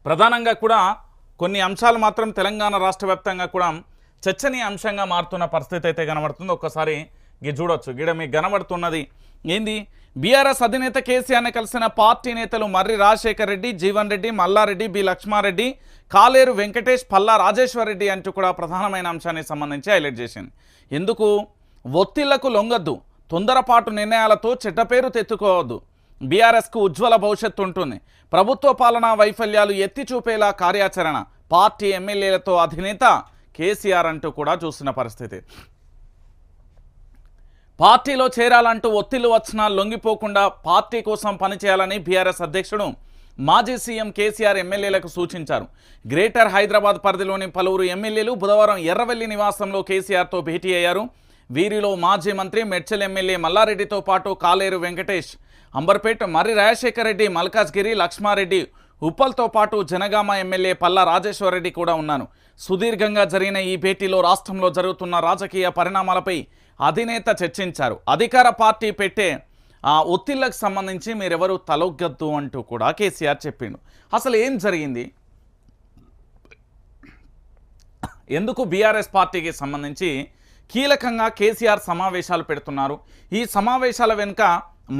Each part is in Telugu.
ప్రధానంగా కూడా కొన్ని అంశాలు మాత్రం తెలంగాణ రాష్ట్ర వ్యాప్తంగా కూడా చర్చనీయ అంశంగా మారుతున్న పరిస్థితి అయితే కనబడుతుంది. ఒక్కసారి ఇది చూడొచ్చు. గిడ మీకు కనబడుతున్నది ఏంది? బీఆర్ఎస్ అధినేత కేసీఆర్ని కలిసిన పార్టీ నేతలు మర్రి రాజశేఖర్ రెడ్డి, జీవన్ రెడ్డి, మల్లారెడ్డి, బి లక్ష్మారెడ్డి, కాలేరు వెంకటేష్, పల్లా రాజేశ్వర్ రెడ్డి అంటూ కూడా ప్రధానమైన అంశానికి సంబంధించి హైలైట్ చేసింది. ఎందుకు? ఒత్తిళ్లకు లొంగద్దు, తొందరపాటు నిర్ణయాలతో చెడ్డ పేరు తెచ్చుకోవద్దు, బీఆర్ఎస్కు ఉజ్వల భవిష్యత్తు ఉంటుంది, ప్రభుత్వ పాలనా వైఫల్యాలు ఎత్తి చూపేలా కార్యాచరణ, పార్టీ ఎమ్మెల్యేలతో అధినేత కేసీఆర్ అంటూ కూడా చూసిన పరిస్థితి. పార్టీలో చేరాలంటూ ఒత్తిళ్లు వచ్చినా లొంగిపోకుండా పార్టీ కోసం పనిచేయాలని బీఆర్ఎస్ అధ్యక్షుడు మాజీ సీఎం కేసీఆర్ ఎమ్మెల్యేలకు సూచించారు. గ్రేటర్ హైదరాబాద్ పరిధిలోని పలువురు ఎమ్మెల్యేలు బుధవారం ఎర్రవెల్లి నివాసంలో కేసీఆర్తో భేటీ అయ్యారు. వీరిలో మాజీ మంత్రి మెడ్చల్ ఎమ్మెల్యే మల్లారెడ్డితో పాటు కాలేరు వెంకటేష్, అంబర్పేట్, మర్రి రాజశేఖర్ రెడ్డి, మల్కాజ్గిరి, లక్ష్మారెడ్డి, ఉప్పల్తో పాటు జనగామ ఎమ్మెల్యే పల్లా రాజేశ్వర్ రెడ్డి కూడా ఉన్నారు. సుదీర్ఘంగా జరిగిన ఈ భేటీలో రాష్ట్రంలో జరుగుతున్న రాజకీయ పరిణామాలపై అధినేత చర్చించారు. అధికార పార్టీ పెట్టే ఒత్తిళ్లకు సంబంధించి మీరెవరు తలొగ్గద్దు అంటూ కూడా కేసీఆర్ చెప్పిండు. అసలు ఏం జరిగింది? ఎందుకు బీఆర్ఎస్ పార్టీకి సంబంధించి కీలకంగా కేసీఆర్ సమావేశాలు పెడుతున్నారు? ఈ సమావేశాల వెనుక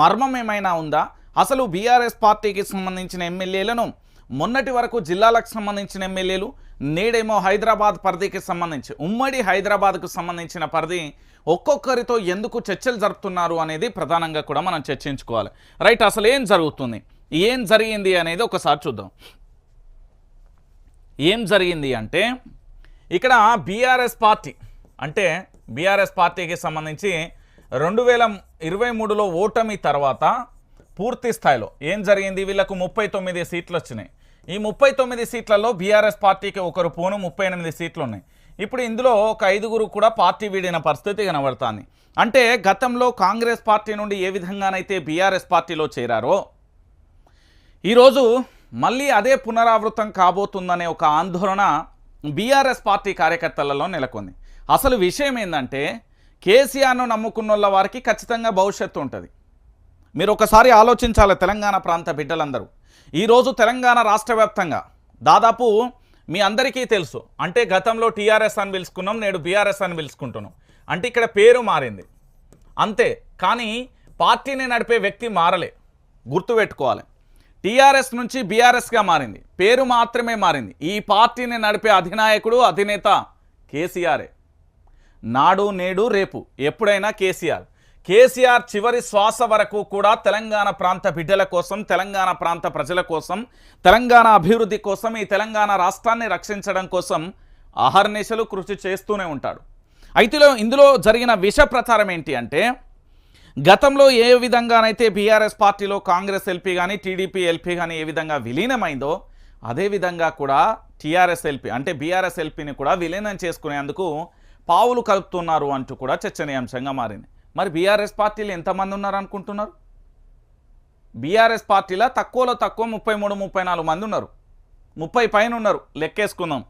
మర్మం ఏమైనా ఉందా? అసలు బీఆర్ఎస్ పార్టీకి సంబంధించిన ఎమ్మెల్యేలను మొన్నటి వరకు జిల్లాలకు సంబంధించిన ఎమ్మెల్యేలు, నేడేమో హైదరాబాద్ పరిధికి సంబంధించి ఉమ్మడి హైదరాబాద్కు సంబంధించిన పరిధి ఒక్కొక్కరితో ఎందుకు చర్చలు జరుపుతున్నారు అనేది ప్రధానంగా కూడా మనం చర్చించుకోవాలి. రైట్, అసలు ఏం జరుగుతుంది, ఏం జరిగింది అనేది ఒకసారి చూద్దాం. ఏం జరిగింది అంటే ఇక్కడ బీఆర్ఎస్ పార్టీ అంటే బీఆర్ఎస్ పార్టీకి సంబంధించి 2023లో ఓటమి తర్వాత పూర్తి స్థాయిలో ఏం జరిగింది? వీళ్ళకు 39 సీట్లు వచ్చినాయి. ఈ 39 సీట్లలో బీఆర్ఎస్ పార్టీకి ఒకరు పోను 38 సీట్లు ఉన్నాయి. ఇప్పుడు ఇందులో ఒక 5గురు కూడా పార్టీ వీడిన పరిస్థితి కనబడుతుంది. అంటే గతంలో కాంగ్రెస్ పార్టీ నుండి ఏ విధంగానైతే బీఆర్ఎస్ పార్టీలో చేరారో ఈరోజు మళ్ళీ అదే పునరావృతం కాబోతుందనే ఒక ఆందోళన బీఆర్ఎస్ పార్టీ కార్యకర్తలలో నెలకొంది. అసలు విషయం ఏంటంటే కేసీఆర్ను నమ్ముకున్న వారికి ఖచ్చితంగా భవిష్యత్తు ఉంటుంది. మీరు ఒకసారి ఆలోచించాలి. తెలంగాణ ప్రాంత బిడ్డలందరూ ఈరోజు తెలంగాణ రాష్ట్ర వ్యాప్తంగా దాదాపు మీ అందరికీ తెలుసు, అంటే గతంలో టీఆర్ఎస్ అని పిలుచుకున్నాం, నేడు బీఆర్ఎస్ అని పిలుచుకుంటున్నాం. అంటే ఇక్కడ పేరు మారింది అంతే, కానీ పార్టీని నడిపే వ్యక్తి మారలే. గుర్తుపెట్టుకోవాలి. టీఆర్ఎస్ నుంచి బీఆర్ఎస్గా మారింది, పేరు మాత్రమే మారింది. ఈ పార్టీని నడిపే అధినాయకుడు, అధినేత కేసీఆరే. నాడు నేడు రేపు ఎప్పుడైనా కేసీఆర్ చివరి శ్వాస వరకు కూడా తెలంగాణ ప్రాంత బిడ్డల కోసం, తెలంగాణ ప్రాంత ప్రజల కోసం, తెలంగాణ అభివృద్ధి కోసం, ఈ తెలంగాణ రాష్ట్రాన్ని రక్షించడం కోసం అహర్నిశలు కృషి చేస్తూనే ఉంటాడు. అయితే ఇందులో జరిగిన విష ప్రచారం ఏంటి అంటే గతంలో ఏ విధంగానైతే బీఆర్ఎస్ పార్టీలో కాంగ్రెస్ ఎల్పీ కానీ, టీడీపీ ఎల్పీ కానీ ఏ విధంగా విలీనమైందో అదేవిధంగా కూడా టీఆర్ఎస్ ఎల్పీ అంటే బీఆర్ఎస్ ఎల్పీని కూడా విలీనం చేసుకునేందుకు పావులు కలుపుతున్నారు అంటూ కూడా చర్చనీయాంశంగా మారింది. మరి బీఆర్ఎస్ పార్టీలు ఎంతమంది ఉన్నారు అనుకుంటున్నారు? బీఆర్ఎస్ పార్టీలో తక్కువలో తక్కువ 33-34 మంది ఉన్నారు. 30 పైన ఉన్నారు లెక్కేసుకుందాం.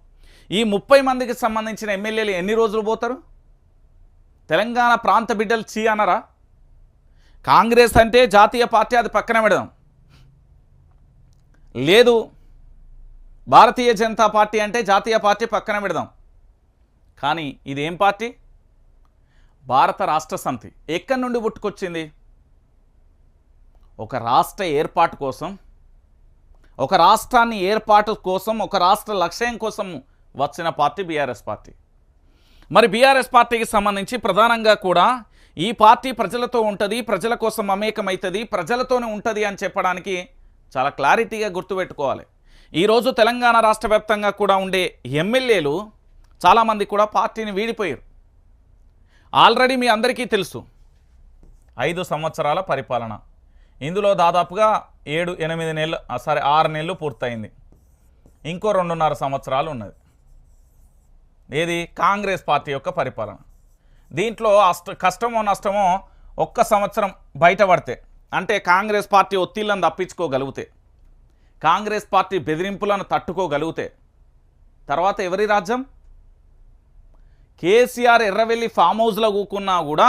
ఈ 30 మందికి సంబంధించిన ఎమ్మెల్యేలు ఎన్ని రోజులు పోతారు? తెలంగాణ ప్రాంత బిడ్డలు చీ అనరా? కాంగ్రెస్ అంటే జాతీయ పార్టీ, అది పక్కన పెడదాం. లేదు, భారతీయ జనతా పార్టీ అంటే జాతీయ పార్టీ, పక్కన పెడదాం. కానీ ఇదేం పార్టీ? భారత రాష్ట్ర సమితి. ఎక్కడి నుండి పుట్టుకొచ్చింది? ఒక రాష్ట్ర ఏర్పాటు కోసం, ఒక రాష్ట్రాన్ని ఏర్పాటు కోసం, ఒక రాష్ట్ర లక్ష్యం కోసం వచ్చిన పార్టీ బీఆర్ఎస్ పార్టీ. మరి బీఆర్ఎస్ పార్టీకి సంబంధించి ప్రధానంగా కూడా ఈ పార్టీ ప్రజలతో ఉంటుంది, ప్రజల కోసం మమేకమవుతుంది, ప్రజలతోనే ఉంటుంది అని చెప్పడానికి చాలా క్లారిటీగా గుర్తుపెట్టుకోవాలి. ఈరోజు తెలంగాణ రాష్ట్ర వ్యాప్తంగా కూడా ఉండే ఎమ్మెల్యేలు చాలామంది కూడా పార్టీని వీడిపోయారు. ఆల్రెడీ మీ అందరికీ తెలుసు 5 సంవత్సరాల పరిపాలన. ఇందులో దాదాపుగా 6 నెలలు పూర్తయింది. ఇంకో 2.5 సంవత్సరాలు ఉన్నది. ఏది? కాంగ్రెస్ పార్టీ యొక్క పరిపాలన. దీంట్లో కష్టమో నష్టమో 1 సంవత్సరం బయటపడితే, అంటే కాంగ్రెస్ పార్టీ ఒత్తిళ్లను తప్పించుకోగలిగితే, కాంగ్రెస్ పార్టీ బెదిరింపులను తట్టుకోగలిగితే తర్వాత ఎవరి రాజ్యం? కేసీఆర్ ఎర్రవెల్లి ఫామ్ హౌస్లో కూకున్నా కూడా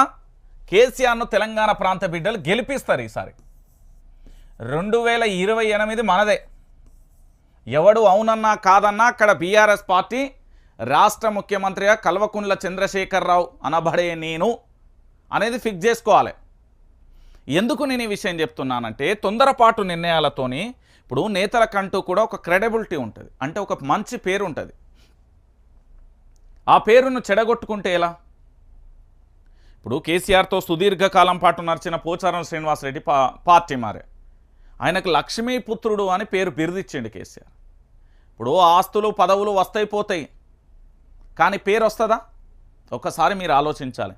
కేసీఆర్ను తెలంగాణ ప్రాంత బిడ్డలు గెలిపిస్తారు. ఈసారి 2028 మనదే. ఎవడు అవునన్నా కాదన్నా అక్కడ బీఆర్ఎస్ పార్టీ రాష్ట్ర ముఖ్యమంత్రిగా కల్వకుంట్ల చంద్రశేఖరరావు అనబడే నేను అనేది ఫిక్స్ చేసుకోవాలి. ఎందుకు నేను ఈ విషయం చెప్తున్నానంటే తొందరపాటు నిర్ణయాలతోని ఇప్పుడు నేతలకంటూ కూడా ఒక క్రెడిబిలిటీ ఉంటుంది, అంటే ఒక మంచి పేరు ఉంటుంది. ఆ పేరును చెడగొట్టుకుంటే ఎలా? ఇప్పుడు కేసీఆర్తో సుదీర్ఘకాలం పాటు నడిచిన పోచారం శ్రీనివాసరెడ్డి పార్టీ మారే, ఆయనకు లక్ష్మీపుత్రుడు అని పేరు బిరుదిచ్చిండు కేసీఆర్. ఇప్పుడు ఆస్తులు పదవులు వస్తాయిపోతాయి, కానీ పేరు వస్తుందా? ఒక్కసారి మీరు ఆలోచించాలి.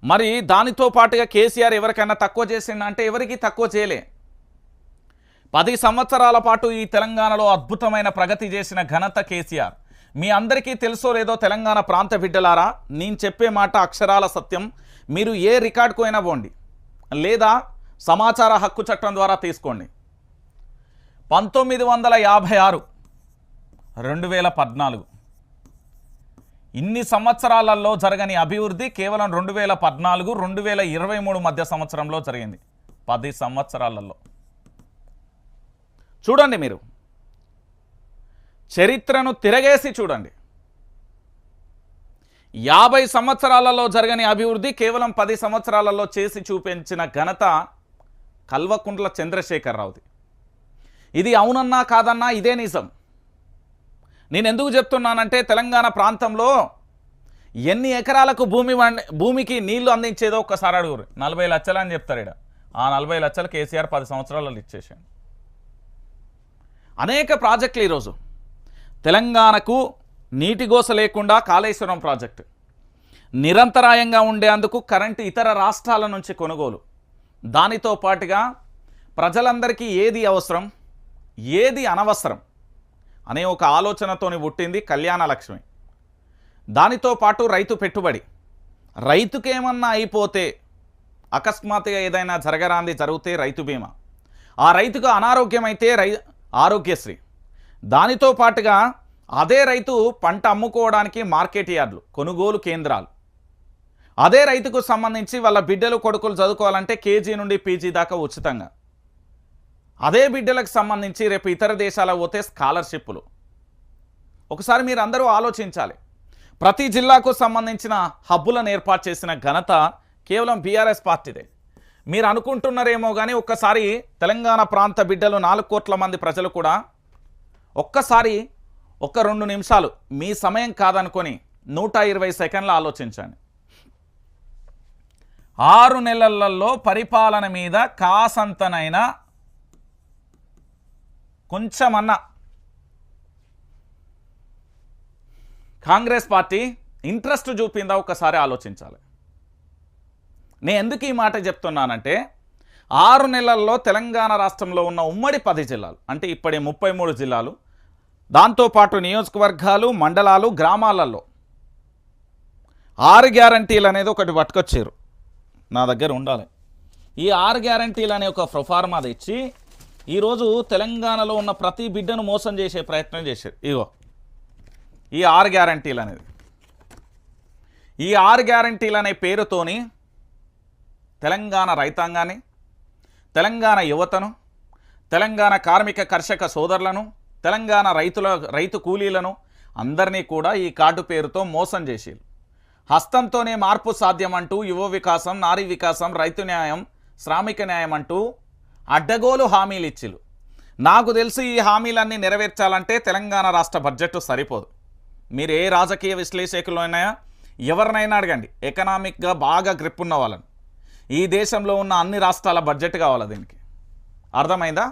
మరి దానితో పాటుగా కేసీఆర్ ఎవరికైనా తక్కువ చేసిందంటే ఎవరికి తక్కువ చేయలే. 10 సంవత్సరాల పాటు ఈ తెలంగాణలో అద్భుతమైన ప్రగతి చేసిన ఘనత కేసీఆర్. మీ అందరికీ తెలుసో లేదో తెలంగాణ ప్రాంత బిడ్డలారా, నేను చెప్పే మాట అక్షరాల సత్యం. మీరు ఏ రికార్డుకు అయినా పోండి, లేదా సమాచార హక్కు చట్టం ద్వారా తీసుకోండి. 1956, 2014 ఇన్ని సంవత్సరాలలో జరగని అభివృద్ధి కేవలం 2014, 2023 మధ్య సంవత్సరంలో జరిగింది. 10 సంవత్సరాలలో చూడండి, మీరు చరిత్రను తిరగేసి చూడండి. 50 సంవత్సరాలలో జరగని అభివృద్ధి కేవలం 10 సంవత్సరాలలో చేసి చూపించిన ఘనత కల్వకుంట్ల చంద్రశేఖరరావుది. ఇది అవునన్నా కాదన్నా ఇదే నిజం. నేను ఎందుకు చెప్తున్నానంటే తెలంగాణ ప్రాంతంలో ఎన్ని ఎకరాలకు భూమికి నీళ్లు అందించేదో ఒక్కసారి అడుగురు. 40 లక్షలు అని చెప్తారు ఇక్కడ. ఆ 40 లక్షలు కేసీఆర్ 10 సంవత్సరాలలో ఇచ్చేసాడు. అనేక ప్రాజెక్టులు ఈరోజు తెలంగాణకు నీటిగోస లేకుండా కాళేశ్వరం ప్రాజెక్టు, నిరంతరాయంగా ఉండేందుకు కరెంటు ఇతర రాష్ట్రాల నుంచి కొనుగోలు, దానితో పాటుగా ప్రజలందరికీ ఏది అవసరం ఏది అనవసరం అనే ఒక ఆలోచనతోని పుట్టింది కళ్యాణ లక్ష్మి. దానితో పాటు రైతు పెట్టుబడి, రైతుకేమన్నా అయిపోతే అకస్మాత్తుగా ఏదైనా జరగరాంది జరిగితే రైతు బీమా, ఆ రైతుకు అనారోగ్యమైతే ఆరోగ్యశ్రీ, దానితో పాటుగా అదే రైతు పంట అమ్ముకోవడానికి మార్కెట్ యార్డులు, కొనుగోలు కేంద్రాలు, అదే రైతుకు సంబంధించి వాళ్ళ బిడ్డలు కొడుకులు చదువుకోవాలంటే కేజీ నుండి పీజీ దాకా ఉచితంగా, అదే బిడ్డలకు సంబంధించి రేపు ఇతర దేశాలకు పోతే స్కాలర్షిప్లు. ఒకసారి మీరు అందరూ ఆలోచించాలి. ప్రతి జిల్లాకు సంబంధించిన హబ్బులను ఏర్పాటు చేసిన ఘనత కేవలం బీఆర్ఎస్ పార్టీదే. మీరు అనుకుంటున్నారేమో కానీ ఒక్కసారి తెలంగాణ ప్రాంత బిడ్డలు 4 కోట్ల మంది ప్రజలు కూడా ఒక్కసారి 1-2 నిమిషాలు మీ సమయం కాదనుకొని 120 సెకండ్లు ఆలోచించండి. 6 నెలలలో పరిపాలన మీద కాసంతనైనా కొంచెమన్నా కాంగ్రెస్ పార్టీ ఇంట్రెస్ట్ చూపిందా ఒక్కసారి ఆలోచించాలి. నేను ఎందుకు ఈ మాట చెప్తున్నానంటే 6 నెలల్లో తెలంగాణ రాష్ట్రంలో ఉన్న ఉమ్మడి 10 జిల్లాలు, అంటే ఇప్పటి 33 జిల్లాలు, దాంతోపాటు నియోజకవర్గాలు, మండలాలు, గ్రామాలలో 6 గ్యారంటీలు అనేది ఒకటి పట్టుకొచ్చారు. నా దగ్గర ఉండాలి. ఈ 6 గ్యారంటీలు అనే ఒక ప్రొఫార్మా తెచ్చి ఈరోజు తెలంగాణలో ఉన్న ప్రతి బిడ్డను మోసం చేసే ప్రయత్నం చేశారు. ఇగో ఈ 6 గ్యారంటీలు అనేది, ఈ 6 గ్యారంటీలు అనే పేరుతోని తెలంగాణ రైతాంగాన్ని, తెలంగాణ యువతను, తెలంగాణ కార్మిక కర్షక సోదరులను, తెలంగాణ రైతు కూలీలను అందరినీ కూడా ఈ కార్డు పేరుతో మోసం చేసేరు. హస్తంతోనే మార్పు సాధ్యమంటూ యువ వికాసం, నారీ వికాసం, రైతు న్యాయం, శ్రామిక న్యాయం అంటూ అడ్డగోలు హామీలు ఇచ్చిలు. నాకు తెలిసి ఈ హామీలన్నీ నెరవేర్చాలంటే తెలంగాణ రాష్ట్ర బడ్జెట్ సరిపోదు. మీరు ఏ రాజకీయ విశ్లేషకులైనా ఎవరినైనా అడగండి, ఎకనామిక్గా బాగా గ్రిప్ ఉన్న వాళ్ళని, ఈ దేశంలో ఉన్న అన్ని రాష్ట్రాల బడ్జెట్ కావాలి దీనికి. అర్థమైందా?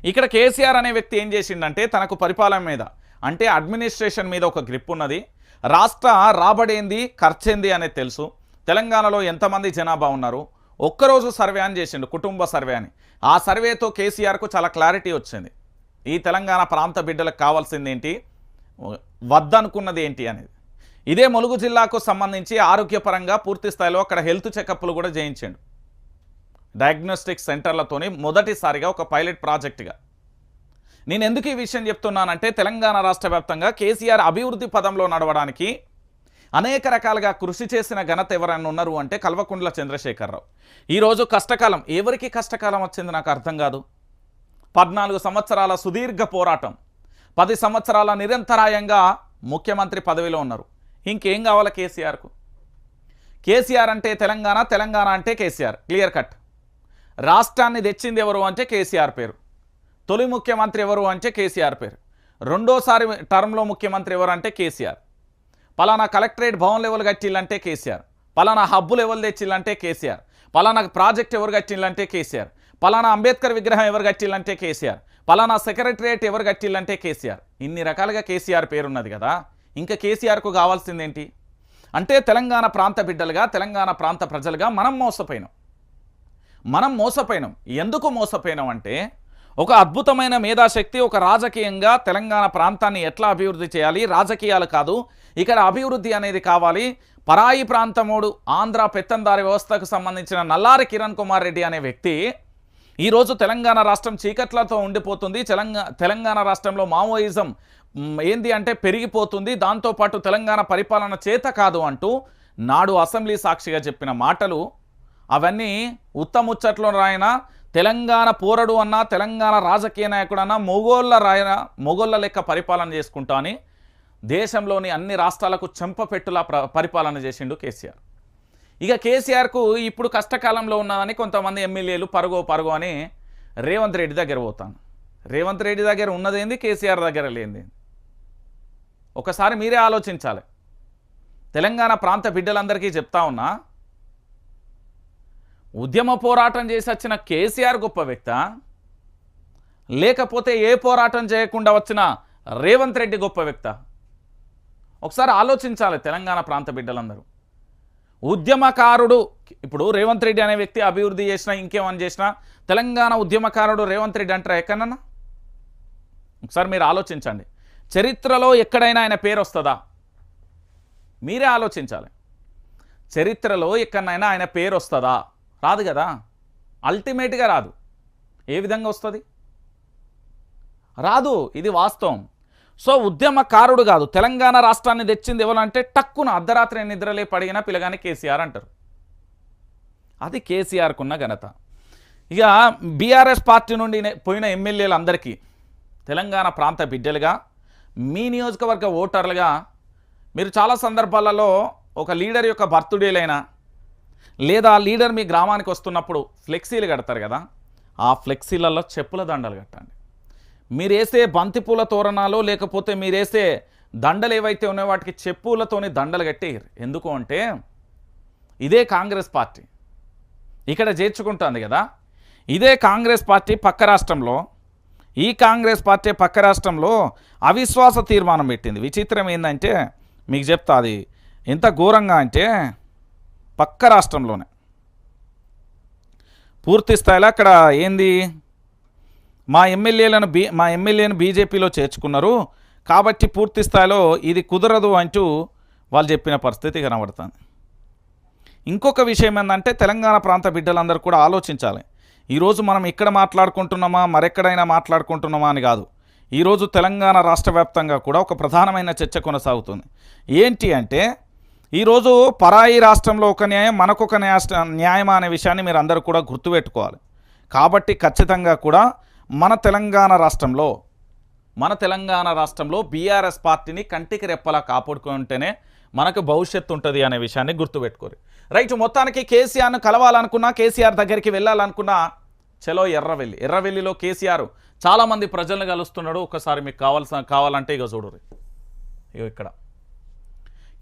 ఇక్కడ కేసీఆర్ అనే వ్యక్తి ఏం చేసిండంటే తనకు పరిపాలన మీద, అంటే అడ్మినిస్ట్రేషన్ మీద ఒక గ్రిప్ ఉన్నది. రాష్ట్ర రాబడేంది, ఖర్చేంది అనేది తెలుసు. తెలంగాణలో ఎంతమంది జనాభా ఉన్నారు, ఒక్కరోజు సర్వే అని చేసిండు, కుటుంబ సర్వే అని. ఆ సర్వేతో కేసీఆర్కు చాలా క్లారిటీ వచ్చింది. ఈ తెలంగాణ ప్రాంత బిడ్డలకు కావాల్సింది ఏంటి, వద్దనుకున్నది ఏంటి అనేది. ఇదే ములుగు జిల్లాకు సంబంధించి ఆరోగ్యపరంగా పూర్తి స్థాయిలో అక్కడ హెల్త్ చెకప్లు కూడా చేయించాడు. డయాగ్నోస్టిక్ సెంటర్లతోని మొదటిసారిగా ఒక పైలట్ ప్రాజెక్టుగా. నేను ఎందుకు ఈ విషయం చెప్తున్నానంటే తెలంగాణ రాష్ట్ర వ్యాప్తంగా కేసీఆర్ అభివృద్ధి పదంలో నడవడానికి అనేక రకాలుగా కృషి చేసిన ఘనత ఎవరైనా ఉన్నారు అంటే కల్వకుంట్ల చంద్రశేఖరరావు. ఈరోజు కష్టకాలం, ఎవరికి కష్టకాలం వచ్చింది నాకు అర్థం కాదు. 14 సంవత్సరాల సుదీర్ఘ పోరాటం, 10 సంవత్సరాల నిరంతరాయంగా ముఖ్యమంత్రి పదవిలో ఉన్నారు. ఇంకేం కావాలి కేసీఆర్కు? కేసీఆర్ అంటే తెలంగాణ, తెలంగాణ అంటే కేసీఆర్, క్లియర్ కట్. రాష్ట్రాన్ని తెచ్చింది ఎవరు అంటే కేసీఆర్ పేరు. తొలి ముఖ్యమంత్రి ఎవరు అంటే కేసీఆర్ పేరు. రెండోసారి టర్మ్లో ముఖ్యమంత్రి ఎవరు అంటే కేసీఆర్. పలానా కలెక్టరేట్ భవన్ లెవెల్ కట్టిల్లంటే కేసీఆర్. పలానా హబ్బు లెవెల్ తెచ్చిల్లంటే కేసీఆర్. పలానా ప్రాజెక్ట్ ఎవరు కట్టిల్లంటే కేసీఆర్. పలానా అంబేద్కర్ విగ్రహం ఎవరు కట్టిల్లంటే కేసీఆర్. పలానా సెక్రటరియట్ ఎవరు కట్టిల్లంటే కేసీఆర్. ఇన్ని రకాలుగా కేసీఆర్ పేరున్నది కదా, ఇంకా కేసీఆర్కు కావాల్సిందేంటి? అంటే తెలంగాణ ప్రాంత బిడ్డలుగా, తెలంగాణ ప్రాంత ప్రజలుగా మనం మోసపోయినాం. ఎందుకు మోసపోయినాం అంటే, ఒక అద్భుతమైన మేధాశక్తి ఒక రాజకీయంగా తెలంగాణ ప్రాంతాన్ని ఎట్లా అభివృద్ధి చేయాలి, రాజకీయాలు కాదు ఇక్కడ అభివృద్ధి అనేది కావాలి. పరాయి ప్రాంతమోడు ఆంధ్ర పెత్తందారి వ్యవస్థకు సంబంధించిన నల్లారి కిరణ్ కుమార్ రెడ్డి అనే వ్యక్తి ఈరోజు తెలంగాణ రాష్ట్రం చీకట్లతో ఉండిపోతుంది, తెలంగాణ రాష్ట్రంలో మావోయిజం ఏంది అంటే పెరిగిపోతుంది, దాంతోపాటు తెలంగాణ పరిపాలన చేత కాదు అంటూ నాడు అసెంబ్లీ సాక్షిగా చెప్పిన మాటలు అవన్నీ ఉత్తముచ్చట్లో రాయన తెలంగాణ పోరడు అన్నా, తెలంగాణ రాజకీయ నాయకుడు అన్నా మొగోళ్ళ లెక్క పరిపాలన చేసుకుంటా అని దేశంలోని అన్ని రాష్ట్రాలకు చెంపపెట్టులా పరిపాలన చేసిండు కేసీఆర్. ఇక కేసీఆర్కు ఇప్పుడు కష్టకాలంలో ఉన్నదని కొంతమంది ఎమ్మెల్యేలు పరుగో అని రేవంత్ రెడ్డి దగ్గర పోతాను. రేవంత్ రెడ్డి దగ్గర ఉన్నదేంది, కేసీఆర్ దగ్గర లేనిది ఒకసారి మీరే ఆలోచించాలి. తెలంగాణ ప్రాంత బిడ్డలందరికీ చెప్తా ఉన్నా, ఉద్యమ పోరాటం చేసి వచ్చిన కేసీఆర్ గొప్ప వ్యక్తా, లేకపోతే ఏ పోరాటం చేయకుండా వచ్చిన రేవంత్ రెడ్డి గొప్ప వ్యక్తా? ఒకసారి ఆలోచించాలి తెలంగాణ ప్రాంత బిడ్డలందరూ. ఉద్యమకారుడు ఇప్పుడు రేవంత్ రెడ్డి అనే వ్యక్తి అభివృద్ధి చేసినా ఇంకేమని చేసినా తెలంగాణ ఉద్యమకారుడు రేవంత్ రెడ్డి అంటారా ఎక్కడన్నా? ఒకసారి మీరు ఆలోచించండి. చరిత్రలో ఎక్కడైనా ఆయన పేరు వస్తుందా? మీరే ఆలోచించాలి. చరిత్రలో ఎక్కడైనా ఆయన పేరు వస్తుందా? రాదు కదా, అల్టిమేట్గా రాదు. ఏ విధంగా వస్తుంది? రాదు, ఇది వాస్తవం. సో ఉద్యమకారుడు కాదు, తెలంగాణ రాష్ట్రాన్ని తెచ్చింది ఎవరంటే టక్కున అర్ధరాత్రి నిద్రలే పడిగిన పిల్లగాని కేసీఆర్ అంటారు. అది కేసీఆర్కున్న ఘనత. ఇక బీఆర్ఎస్ పార్టీ నుండి పోయిన ఎమ్మెల్యేలందరికీ తెలంగాణ ప్రాంత బిడ్డలుగా, మీ నియోజకవర్గ ఓటర్లుగా మీరు చాలా సందర్భాలలో ఒక లీడర్ యొక్క బర్త్డేలైనా లేదా లీడర్ మీ గ్రామానికి వస్తున్నప్పుడు ఫ్లెక్సీలు కడతారు కదా, ఆ ఫ్లెక్సీలలో చెప్పుల దండలు కట్టండి. మీరేసే బంతిపూల తోరణాలు లేకపోతే మీరేసే దండలు ఏవైతే ఉన్నాయో వాటికి చెప్పులతోని దండలు కట్టేయరు. ఎందుకు అంటే ఇదే కాంగ్రెస్ పార్టీ ఇక్కడ చేర్చుకుంటుంది కదా. ఇదే కాంగ్రెస్ పార్టీ పక్క రాష్ట్రంలో, ఈ కాంగ్రెస్ పార్టీ పక్క రాష్ట్రంలో అవిశ్వాస తీర్మానం పెట్టింది. విచిత్రం ఏంటంటే మీకు చెప్తా, అది ఎంత ఘోరంగా అంటే పక్క రాష్ట్రంలోనే పూర్తి స్థాయిలో అక్కడ ఏంది, మా ఎమ్మెల్యేలను బీజేపీలో చేర్చుకున్నారు కాబట్టి పూర్తి స్థాయిలో ఇది కుదరదు అంటూ వాళ్ళు చెప్పిన పరిస్థితి కనబడుతుంది. ఇంకొక విషయం ఏంటంటే తెలంగాణ ప్రాంత బిడ్డలందరూ కూడా ఆలోచించాలి. ఈరోజు మనం ఇక్కడ మాట్లాడుకుంటున్నామా మరెక్కడైనా మాట్లాడుకుంటున్నామా అని కాదు. ఈరోజు తెలంగాణ రాష్ట్ర వ్యాప్తంగా కూడా ఒక ప్రధానమైన చర్చ కొనసాగుతుంది. ఏంటి అంటే ఈరోజు పరాయి రాష్ట్రంలో ఒక న్యాయం, మనకొక న్యాయమా అనే విషయాన్ని మీరు అందరూ కూడా గుర్తుపెట్టుకోవాలి. కాబట్టి ఖచ్చితంగా కూడా మన తెలంగాణ రాష్ట్రంలో బీఆర్ఎస్ పార్టీని కంటికి రెప్పలా కాపాడుకుంటేనే మనకు భవిష్యత్తు ఉంటుంది అనే విషయాన్ని గుర్తుపెట్టుకోరు. రైట్, మొత్తానికి కేసీఆర్ను కలవాలనుకున్నా, కేసీఆర్ దగ్గరికి వెళ్ళాలనుకున్నా చలో ఎర్రవెల్లిలో కేసీఆర్ చాలామంది ప్రజలను కలుస్తున్నాడు. ఒకసారి మీకు కావాలంటే ఇక చూడరు, ఇక్కడ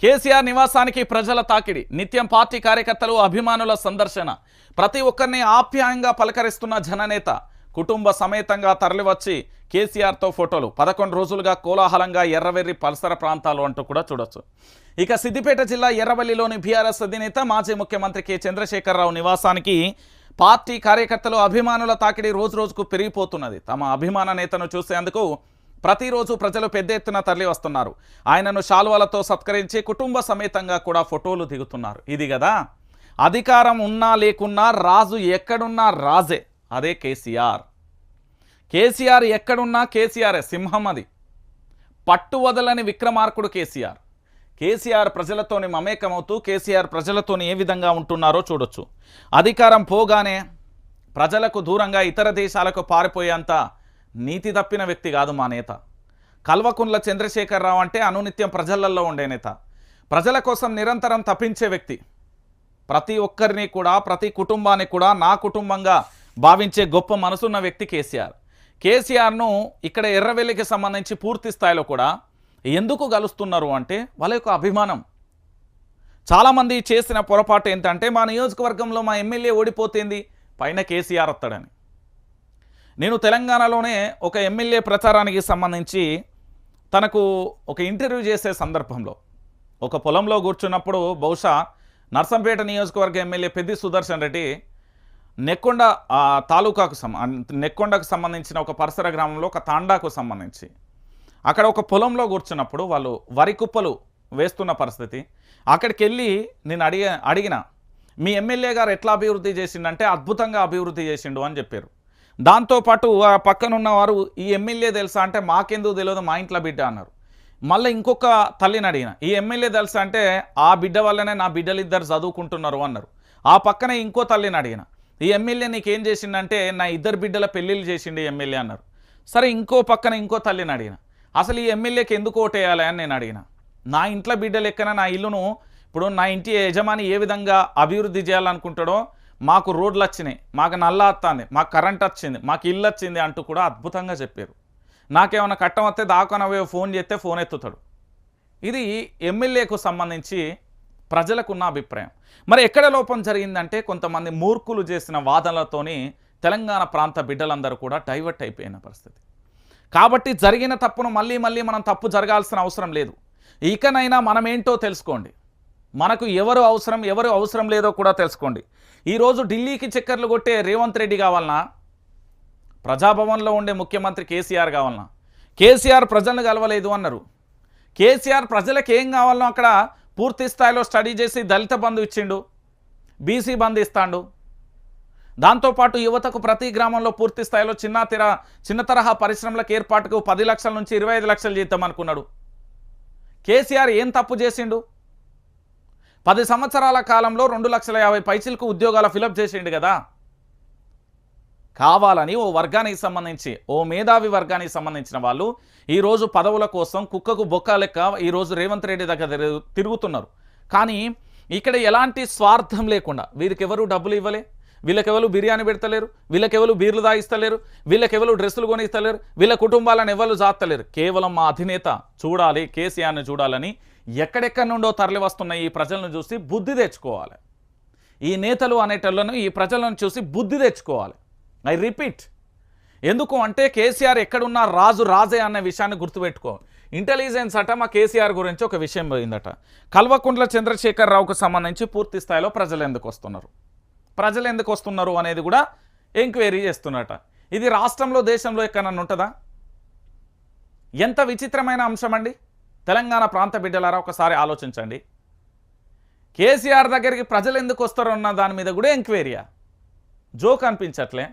కేసీఆర్ నివాసానికి ప్రజల తాకిడి, నిత్యం పార్టీ కార్యకర్తలు అభిమానుల సందర్శన, ప్రతి ఒక్కరిని ఆప్యాయంగా పలకరిస్తున్న జననేత కుటుంబ సమేతంగా తరలివచ్చి కేసీఆర్తో ఫోటోలు, 11 రోజులుగా కోలాహలంగా ఎర్రవెల్లి పరిసర ప్రాంతాలు అంటూ కూడా చూడొచ్చు. ఇక సిద్దిపేట జిల్లా ఎర్రవెల్లిలోని బీఆర్ఎస్ అధినేత మాజీ ముఖ్యమంత్రి కె చంద్రశేఖరరావు నివాసానికి పార్టీ కార్యకర్తలు అభిమానుల తాకిడి రోజుకు పెరిగిపోతున్నది. తమ అభిమాన నేతను చూసేందుకు ప్రతిరోజు ప్రజలు పెద్ద ఎత్తున తరలి వస్తున్నారు. ఆయనను శాల్వాలతో సత్కరించి కుటుంబ సమేతంగా కూడా ఫోటోలు దిగుతున్నారు. ఇది కదా అధికారం ఉన్నా లేకున్నా రాజు ఎక్కడున్నా రాజే, అదే కేసీఆర్ ఎక్కడున్నా కేసీఆర్ సింహం. అది పట్టు వదలని విక్రమార్కుడు కేసీఆర్ ప్రజలతోని మమేకమవుతూ కేసీఆర్ ప్రజలతోని ఏ విధంగా ఉంటున్నారో చూడొచ్చు. అధికారం పోగానే ప్రజలకు దూరంగా ఇతర దేశాలకు పారిపోయేంత నీతి తప్పిన వ్యక్తి కాదు మా నేత. కల్వకుంట్ల చంద్రశేఖరరావు అంటే అనునిత్యం ప్రజలలో ఉండే నేత, ప్రజల కోసం నిరంతరం తప్పించే వ్యక్తి, ప్రతి ఒక్కరిని కూడా ప్రతి కుటుంబాన్ని కూడా నా కుటుంబంగా భావించే గొప్ప మనసున్న వ్యక్తి కేసీఆర్. కేసీఆర్ను ఇక్కడ ఎర్రవెల్లికి సంబంధించి పూర్తి స్థాయిలో కూడా ఎందుకు కలుస్తున్నారు అంటే వాళ్ళ యొక్క అభిమానం. చాలామంది చేసిన పొరపాటు ఏంటంటే మా నియోజకవర్గంలో మా ఎమ్మెల్యే ఓడిపోతుంది పైన కేసీఆర్ వస్తాడని. నేను తెలంగాణలోనే ఒక ఎమ్మెల్యే ప్రచారానికి సంబంధించి తనకు ఒక ఇంటర్వ్యూ చేసే సందర్భంలో ఒక పొలంలో కూర్చున్నప్పుడు బహుశా నర్సంపేట నియోజకవర్గ ఎమ్మెల్యే పెద్ది సుదర్శన్ రెడ్డి నెక్కొండ తాలూకాకు నెక్కొండకు సంబంధించిన ఒక పరిసర గ్రామంలో ఒక తాండాకు సంబంధించి అక్కడ ఒక పొలంలో కూర్చున్నప్పుడు వాళ్ళు వరి కుప్పలు వేస్తున్న పరిస్థితి. అక్కడికి వెళ్ళి నేను అడిగిన మీ ఎమ్మెల్యే గారు ఎట్లా అభివృద్ధి చేసిండంటే అద్భుతంగా అభివృద్ధి చేసిండు అని చెప్పారు. దాంతోపాటు ఆ పక్కనున్న వారు ఈ ఎమ్మెల్యే తెలుసా అంటే మాకెందుకు తెలియదు మా ఇంట్లో బిడ్డ అన్నారు. మళ్ళీ ఇంకొక తల్లిని అడిగిన ఈ ఎమ్మెల్యే తెలుసా అంటే ఆ బిడ్డ వల్లనే నా బిడ్డలు ఇద్దరు చదువుకుంటున్నారు అన్నారు. ఆ పక్కనే ఇంకో తల్లిని అడిగిన ఈ ఎమ్మెల్యే నీకేం చేసిండంటే నా ఇద్దరు బిడ్డల పెళ్ళిళ్ళు చేసిండు ఎమ్మెల్యే అన్నారు. సరే ఇంకో పక్కన ఇంకో తల్లిని అడిగిన అసలు ఈ ఎమ్మెల్యేకి ఎందుకు ఓటేయాలి అని నేను అడిగిన. నా ఇంట్లో బిడ్డలు ఎక్కన నా ఇల్లును ఇప్పుడు నా ఇంటి యజమాని ఏ విధంగా అభివృద్ధి చేయాలనుకుంటాడో మాకు రోడ్లు వచ్చినాయి, మాకు నల్ల వస్తుంది, మాకు కరెంట్ వచ్చింది, మాకు ఇల్లు వచ్చింది అంటూ కూడా అద్భుతంగా చెప్పారు. నాకేమైనా కట్టం వస్తే దాకనవే ఫోన్ చేస్తే ఫోన్ ఎత్తుతాడు. ఇది ఎమ్మెల్యేకు సంబంధించి ప్రజలకున్న అభిప్రాయం. మరి ఎక్కడ లోపం జరిగిందంటే కొంతమంది మూర్ఖులు చేసిన వాదనలతోని తెలంగాణ ప్రాంత బిడ్డలందరూ కూడా డైవర్ట్ అయిపోయిన పరిస్థితి. కాబట్టి జరిగిన తప్పును మళ్ళీ మనం తప్పు జరగాల్సిన అవసరం లేదు. ఇకనైనా మనమేంటో తెలుసుకోండి, మనకు ఎవరు అవసరం లేదో కూడా తెలుసుకోండి. ఈరోజు ఢిల్లీకి చక్కర్లు కొట్టే రేవంత్ రెడ్డి కావాలన్నా, ప్రజాభవన్లో ఉండే ముఖ్యమంత్రి కేసీఆర్ కావాలన్నా, కేసీఆర్ ప్రజలను కలవలేదు అన్నారు. కేసీఆర్ ప్రజలకు ఏం కావాలనో అక్కడ పూర్తి స్థాయిలో స్టడీ చేసి దళిత బంధు ఇచ్చిండు, బీసీ బంధు ఇస్తాడు. దాంతోపాటు యువతకు ప్రతి గ్రామంలో పూర్తి స్థాయిలో చిన్న తరహా పరిశ్రమలకు ఏర్పాటుకు 10 లక్షల నుంచి 25 లక్షలు చేద్దామనుకున్నాడు. కేసీఆర్ ఏం తప్పు చేసిండు? 10 సంవత్సరాల కాలంలో 2,50,000 పైచిలకు ఉద్యోగాల ఫిలప్ చేసిండు కదా. కావాలని ఓ వర్గానికి సంబంధించి ఓ మేధావి వర్గానికి సంబంధించిన వాళ్ళు ఈరోజు పదవుల కోసం కుక్కకు బొక్క లెక్క ఈరోజు రేవంత్ రెడ్డి దగ్గర తిరుగుతున్నారు. కానీ ఇక్కడ ఎలాంటి స్వార్థం లేకుండా వీరికెవరు డబ్బులు ఇవ్వలే, వీళ్ళకెవరు బిర్యానీ పెడతలేరు, వీళ్ళకెవరు బీర్లు తాగిస్తలేరు, వీళ్ళకెవరు డ్రెస్సులు కొనిస్తలేరు, వీళ్ళ కుటుంబాలను ఎవరు జాతలేరు. కేవలం మా అధినేత చూడాలి, కేసీఆర్ని చూడాలని ఎక్కడెక్కడి నుండో తరలి వస్తున్న ఈ ప్రజలను చూసి బుద్ధి తెచ్చుకోవాలి. ఈ నేతలు అనేటోళ్ళను ఈ ప్రజలను చూసి బుద్ధి తెచ్చుకోవాలి. ఐ రిపీట్, ఎందుకు అంటే కేసీఆర్ ఎక్కడున్నా రాజు రాజే అనే విషయాన్ని గుర్తుపెట్టుకో. ఇంటెలిజెన్స్ అట మా కేసీఆర్ గురించి ఒక విషయం పోయిందట. కల్వకుంట్ల చంద్రశేఖరరావుకు సంబంధించి పూర్తి స్థాయిలో ప్రజలు ఎందుకు వస్తున్నారు అనేది కూడా ఎంక్వైరీ చేస్తున్నట. ఇది రాష్ట్రంలో దేశంలో ఎక్కడన్నా ఉంటుందా? ఎంత విచిత్రమైన అంశం అండి. తెలంగాణ ప్రాంత బిడ్డలారా ఒకసారి ఆలోచించండి. కేసీఆర్ దగ్గరికి ప్రజలు ఎందుకు వస్తారో అన్న దాని మీద కూడా ఎంక్వైరీయా? జోక్ అనిపించట్లే.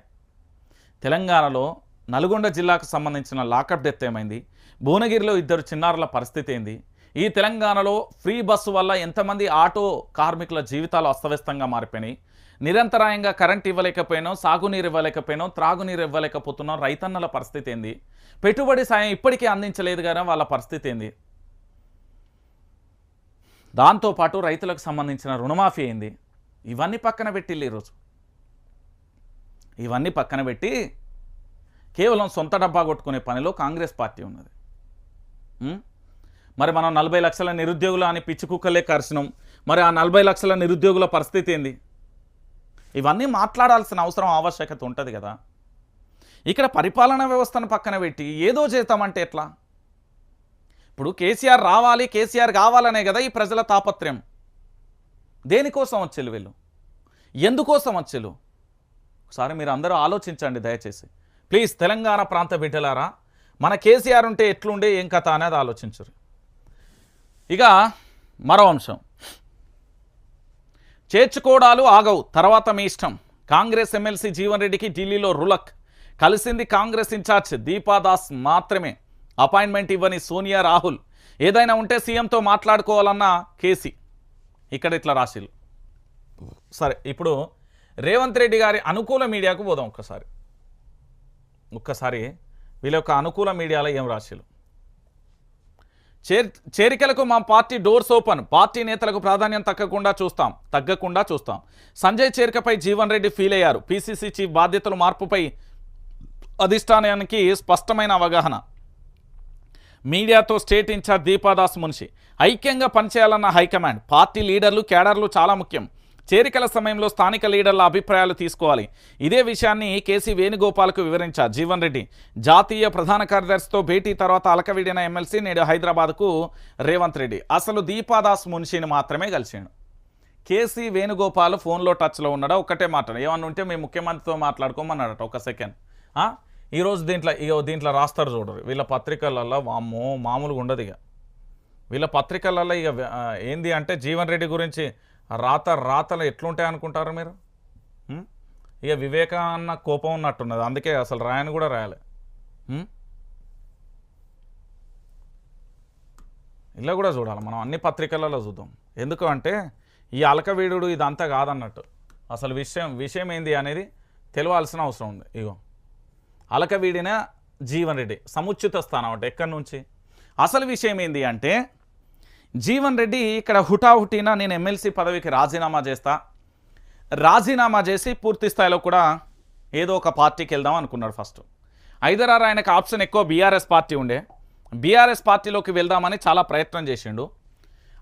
తెలంగాణలో నల్గొండ జిల్లాకు సంబంధించిన లాకప్ డెత్ ఏమైంది? భువనగిరిలో 2 చిన్నారుల పరిస్థితి ఏంది? ఈ తెలంగాణలో ఫ్రీ బస్సు వల్ల ఎంతమంది ఆటో కార్మికుల జీవితాలు అస్తవ్యస్తంగా మారిపోయినాయి? నిరంతరాయంగా కరెంట్ ఇవ్వలేకపోయినాం, సాగునీరు ఇవ్వలేకపోయినాం, త్రాగునీరు ఇవ్వలేకపోతున్నాం. రైతన్నల పరిస్థితి ఏంది? పెట్టుబడి సాయం ఇప్పటికీ అందించలేదు కదా, వాళ్ళ పరిస్థితి ఏంది? దాంతోపాటు రైతులకు సంబంధించిన రుణమాఫీ ఏంది? ఇవన్నీ పక్కన పెట్టిల్లు. ఈరోజు ఇవన్నీ పక్కన పెట్టి కేవలం సొంత డబ్బా కొట్టుకునే పనిలో కాంగ్రెస్ పార్టీ ఉన్నది. మరి మనం 40 లక్షల నిరుద్యోగులు అని పిచ్చి కుక్కలే కరిసినాం. మరి ఆ 40 లక్షల నిరుద్యోగుల పరిస్థితి ఏంది? ఇవన్నీ మాట్లాడాల్సిన అవసరం ఆవశ్యకత ఉంటుంది కదా. ఇక్కడ పరిపాలనా వ్యవస్థను పక్కన పెట్టి ఏదో చేద్దామంటే ఎట్లా? ఇప్పుడు కేసీఆర్ రావాలి, కేసీఆర్ కావాలనే కదా ఈ ప్రజల తాపత్రయం. దేనికోసం వచ్చేలు వీళ్ళు? ఎందుకోసం వచ్చేలు? ఒకసారి మీరు అందరూ ఆలోచించండి దయచేసి ప్లీజ్. తెలంగాణ ప్రాంత బిడ్డలారా, మన కేసీఆర్ ఉంటే ఎట్లుండే ఏం కథ అనేది ఆలోచించరు. ఇక మరో అంశం, చేర్చుకోవడాలు ఆగవు, తర్వాత మీ ఇష్టం. కాంగ్రెస్ ఎమ్మెల్సీ జీవన్ రెడ్డికి ఢిల్లీలో రులక్. కలిసింది కాంగ్రెస్ ఇన్ఛార్జ్ దీపాదాస్ మాత్రమే. అపాయింట్మెంట్ ఇవ్వని సోనియా, రాహుల్. ఏదైనా ఉంటే సీఎంతో మాట్లాడుకోవాలన్న కేసీ. ఇక్కడ ఇట్లా రాశిలు. సరే, ఇప్పుడు రేవంత్ రెడ్డి గారి అనుకూల మీడియాకు పోదాం. ఒక్కసారి వీళ్ళ యొక్క అనుకూల మీడియాలో ఏం రాశిలు చేరికలకు మా పార్టీ డోర్స్ ఓపెన్, పార్టీ నేతలకు ప్రాధాన్యం తగ్గకుండా చూస్తాం. సంజయ్ చేరికపై జీవన్ రెడ్డి ఫీల్ అయ్యారు. పీసీసీ చీఫ్ బాధ్యతల మార్పుపై అధిష్టానానికి స్పష్టమైన అవగాహన. మీడియాతో స్టేట్ ఇన్ఛార్జ్ దీపాదాస్ మున్షి, ఐక్యంగా పనిచేయాలన్న హైకమాండ్, పార్టీ లీడర్లు కేడర్లు చాలా ముఖ్యం. చేరికల సమయంలో స్థానిక లీడర్ల అభిప్రాయాలు తీసుకోవాలి. ఇదే విషయాన్ని కేసీ వేణుగోపాల్కు వివరించారు జీవన్ రెడ్డి. జాతీయ ప్రధాన కార్యదర్శితో భేటీ తర్వాత అలకవిడిన ఎమ్మెల్సీ నేడు హైదరాబాద్కు రేవంత్ రెడ్డి. అసలు దీపాదాస్ మున్షిని మాత్రమే కలిసాడు. కేసీ వేణుగోపాల్ ఫోన్లో టచ్లో ఉన్నాడా? ఒక్కటే మాట్లాడు, ఏమన్నా ఉంటే మేము ముఖ్యమంత్రితో మాట్లాడుకోమన్నాడట. ఒక సెకండ్. ఈరోజు దీంట్లో రాస్తారు చూడరు, వీళ్ళ పత్రికలలో వామ్మో మామూలుగా ఉండదు. ఇక వీళ్ళ పత్రికలలో ఇక ఏంది అంటే జీవన్ రెడ్డి గురించి రాతలు ఎట్లుంటాయి అనుకుంటారు మీరు? ఇక వివేకాన్న కోపం ఉన్నట్టున్నది, అందుకే అసలు రాయని కూడా రాయాలి. ఇలా కూడా చూడాలి మనం, అన్ని పత్రికలలో చూద్దాం. ఎందుకు అంటే ఈ అలకవీడు ఇదంతా కాదన్నట్టు. అసలు విషయం ఏంది అనేది తెలవాల్సిన అవసరం ఉంది. ఇగో అలకవీడిన జీవన్ రెడ్డి సముచిత స్థానం అంటే ఎక్కడి నుంచి? అసలు విషయం ఏంది అంటే జీవన్ రెడ్డి ఇక్కడ హుటాహుటిన నేను ఎమ్మెల్సీ పదవికి రాజీనామా చేసి పూర్తి స్థాయిలో కూడా ఏదో ఒక పార్టీకి వెళ్దాం అనుకున్నాడు. ఫస్ట్ ఐదరారు ఆయనకు ఆప్షన్ ఎక్కువ బీఆర్ఎస్ పార్టీ ఉండే, బీఆర్ఎస్ పార్టీలోకి వెళ్దామని చాలా ప్రయత్నం చేసిండు.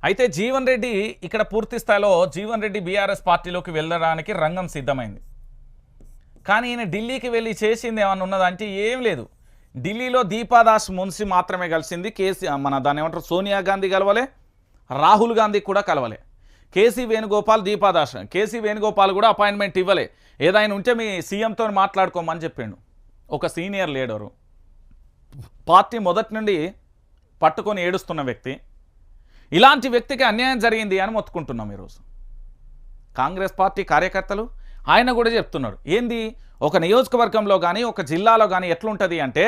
అయితే జీవన్ రెడ్డి ఇక్కడ పూర్తి స్థాయిలో జీవన్ రెడ్డి బీఆర్ఎస్ పార్టీలోకి వెళ్ళడానికి రంగం సిద్ధమైంది. కానీ ఈయన ఢిల్లీకి వెళ్ళి చేసింది ఏమన్నా ఉన్నదంటే ఏం లేదు. ఢిల్లీలో దీపాదాస్ మున్షి మాత్రమే కలిసింది. దాన్ని ఏమంటారు, సోనియా గాంధీ కలవలే, రాహుల్ గాంధీ కూడా కలవలే. కేసీ వేణుగోపాల్ కూడా అపాయింట్మెంట్ ఇవ్వలే. ఏదైనా ఉంటే మీ సీఎంతో మాట్లాడుకోమని చెప్పిండు. ఒక సీనియర్ లీడరు, పార్టీ మొదటి నుండి పట్టుకొని ఏడుస్తున్న వ్యక్తి, ఇలాంటి వ్యక్తికి అన్యాయం జరిగింది అని మొత్తుకుంటున్నాం ఈరోజు. కాంగ్రెస్ పార్టీ కార్యకర్తలు ఆయన కూడా చెప్తున్నాడు. ఏంది, ఒక నియోజకవర్గంలో కానీ ఒక జిల్లాలో కానీ ఎట్లుంటుంది అంటే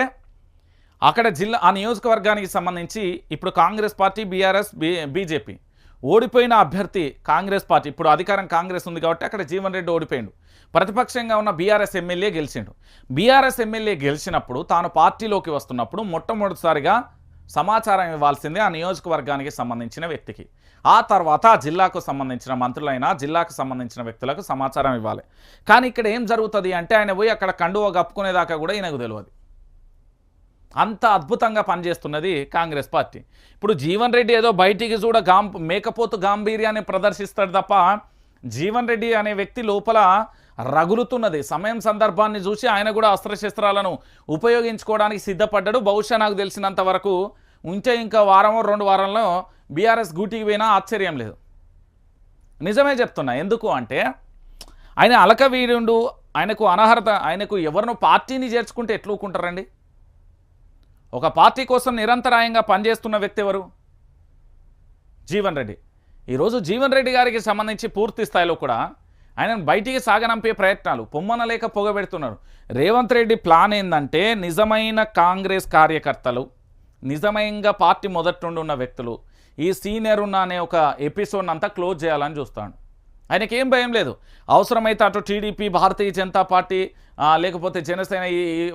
అక్కడ ఆ నియోజకవర్గానికి సంబంధించి ఇప్పుడు కాంగ్రెస్ పార్టీ, బీఆర్ఎస్, బీజేపీ ఓడిపోయిన అభ్యర్థి కాంగ్రెస్ పార్టీ, ఇప్పుడు అధికారం కాంగ్రెస్ ఉంది కాబట్టి అక్కడ జీవన్ రెడ్డి ఓడిపోయిండు. ప్రతిపక్షంగా ఉన్న బీఆర్ఎస్ ఎమ్మెల్యే గెలిచిండు. బీఆర్ఎస్ ఎమ్మెల్యే గెలిచినప్పుడు తాను పార్టీలోకి వస్తున్నప్పుడు మొట్టమొదటిసారిగా సమాచారం ఇవ్వాల్సిందే ఆ నియోజకవర్గానికి సంబంధించిన వ్యక్తికి. ఆ తర్వాత జిల్లాకు సంబంధించిన మంత్రులైనా జిల్లాకు సంబంధించిన వ్యక్తులకు సమాచారం ఇవ్వాలి. కానీ ఇక్కడ ఏం జరుగుతుంది అంటే ఆయన పోయి అక్కడ కండువ కప్పుకునేదాకా కూడా ఈయనకు తెలియదు. అంత అద్భుతంగా పనిచేస్తున్నది కాంగ్రెస్ పార్టీ. ఇప్పుడు జీవన్ రెడ్డి ఏదో బయటికి చూడ మేకపోతు గాంభీర్యాన్ని ప్రదర్శిస్తాడు తప్ప జీవన్ రెడ్డి అనే వ్యక్తి లోపల రగులుతున్నది. సమయం సందర్భాన్ని చూసి ఆయన కూడా అస్త్రశస్త్రాలను ఉపయోగించుకోవడానికి సిద్ధపడ్డాడు. బహుశా నాకు తెలిసినంత వరకు ఉంటే ఇంకా వారమో 2 వారాల్లో బీఆర్ఎస్ గూటికి పోయినా ఆశ్చర్యం లేదు. నిజమే చెప్తున్నా. ఎందుకు అంటే ఆయన అలకవీరుండు, ఆయనకు అనర్హత, ఆయనకు ఎవరినో పార్టీని చేర్చుకుంటే ఎట్లుకుంటారండి? ఒక పార్టీ కోసం నిరంతరాయంగా పనిచేస్తున్న వ్యక్తి ఎవరు? జీవన్ రెడ్డి. ఈరోజు జీవన్ రెడ్డి గారికి సంబంధించి పూర్తి స్థాయిలో కూడా ఆయనను బయటికి సాగనంపే ప్రయత్నాలు, పొమ్మనలేక పొగబెడుతున్నారు. రేవంత్ రెడ్డి ప్లాన్ ఏంటంటే నిజమైన కాంగ్రెస్ కార్యకర్తలు, నిజమైనగా పార్టీ మొదటి నుండి ఉన్న వ్యక్తులు, ఈ సీనియర్ ఉన్న అనే ఒక ఎపిసోడ్ అంతా క్లోజ్ చేయాలని చూస్తాడు. ఆయనకేం భయం లేదు. అవసరమైతే అటు టీడీపీ, భారతీయ జనతా పార్టీ, లేకపోతే జనసేన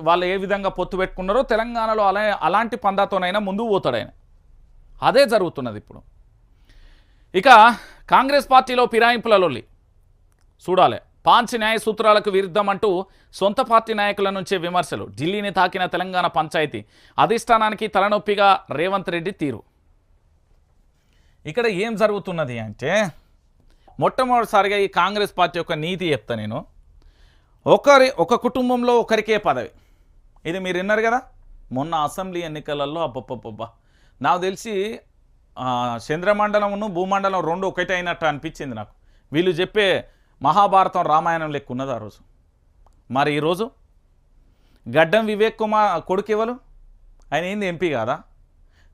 వాళ్ళు ఏ విధంగా పొత్తు పెట్టుకున్నారో తెలంగాణలో అలాంటి పందాతోనైనా ముందుకు పోతాడు ఆయన. అదే జరుగుతున్నది ఇప్పుడు. ఇక కాంగ్రెస్ పార్టీలో ఫిరాయింపుల లొల్లి చూడాలి. పాంచ్ న్యాయ సూత్రాలకు విరుద్ధం అంటూ సొంత పార్టీ నాయకుల నుంచే విమర్శలు. ఢిల్లీని తాకిన తెలంగాణ పంచాయతీ, అధిష్టానానికి తలనొప్పిగా రేవంత్ రెడ్డి తీరు. ఇక్కడ ఏం జరుగుతున్నది అంటే మొట్టమొదటిసారిగా ఈ కాంగ్రెస్ పార్టీ యొక్క నీతి చెప్తా నేను. ఒక కుటుంబంలో ఒకరికే పదవి. ఇది మీరు విన్నారు కదా మొన్న అసెంబ్లీ ఎన్నికలలో. అబ్బబ్బబ్బా, నాకు తెలిసి చంద్రమండలమును భూమండలం 2 ఒకటే అయినట్టు అనిపించింది నాకు. వీళ్ళు చెప్పే మహాభారతం రామాయణం లెక్క ఉన్నది ఆ రోజు. మరి ఈరోజు గడ్డం వివేక్ కుమార్ కొడుకు ఎవరు? ఆయన ఏంది ఎంపీ కాదా?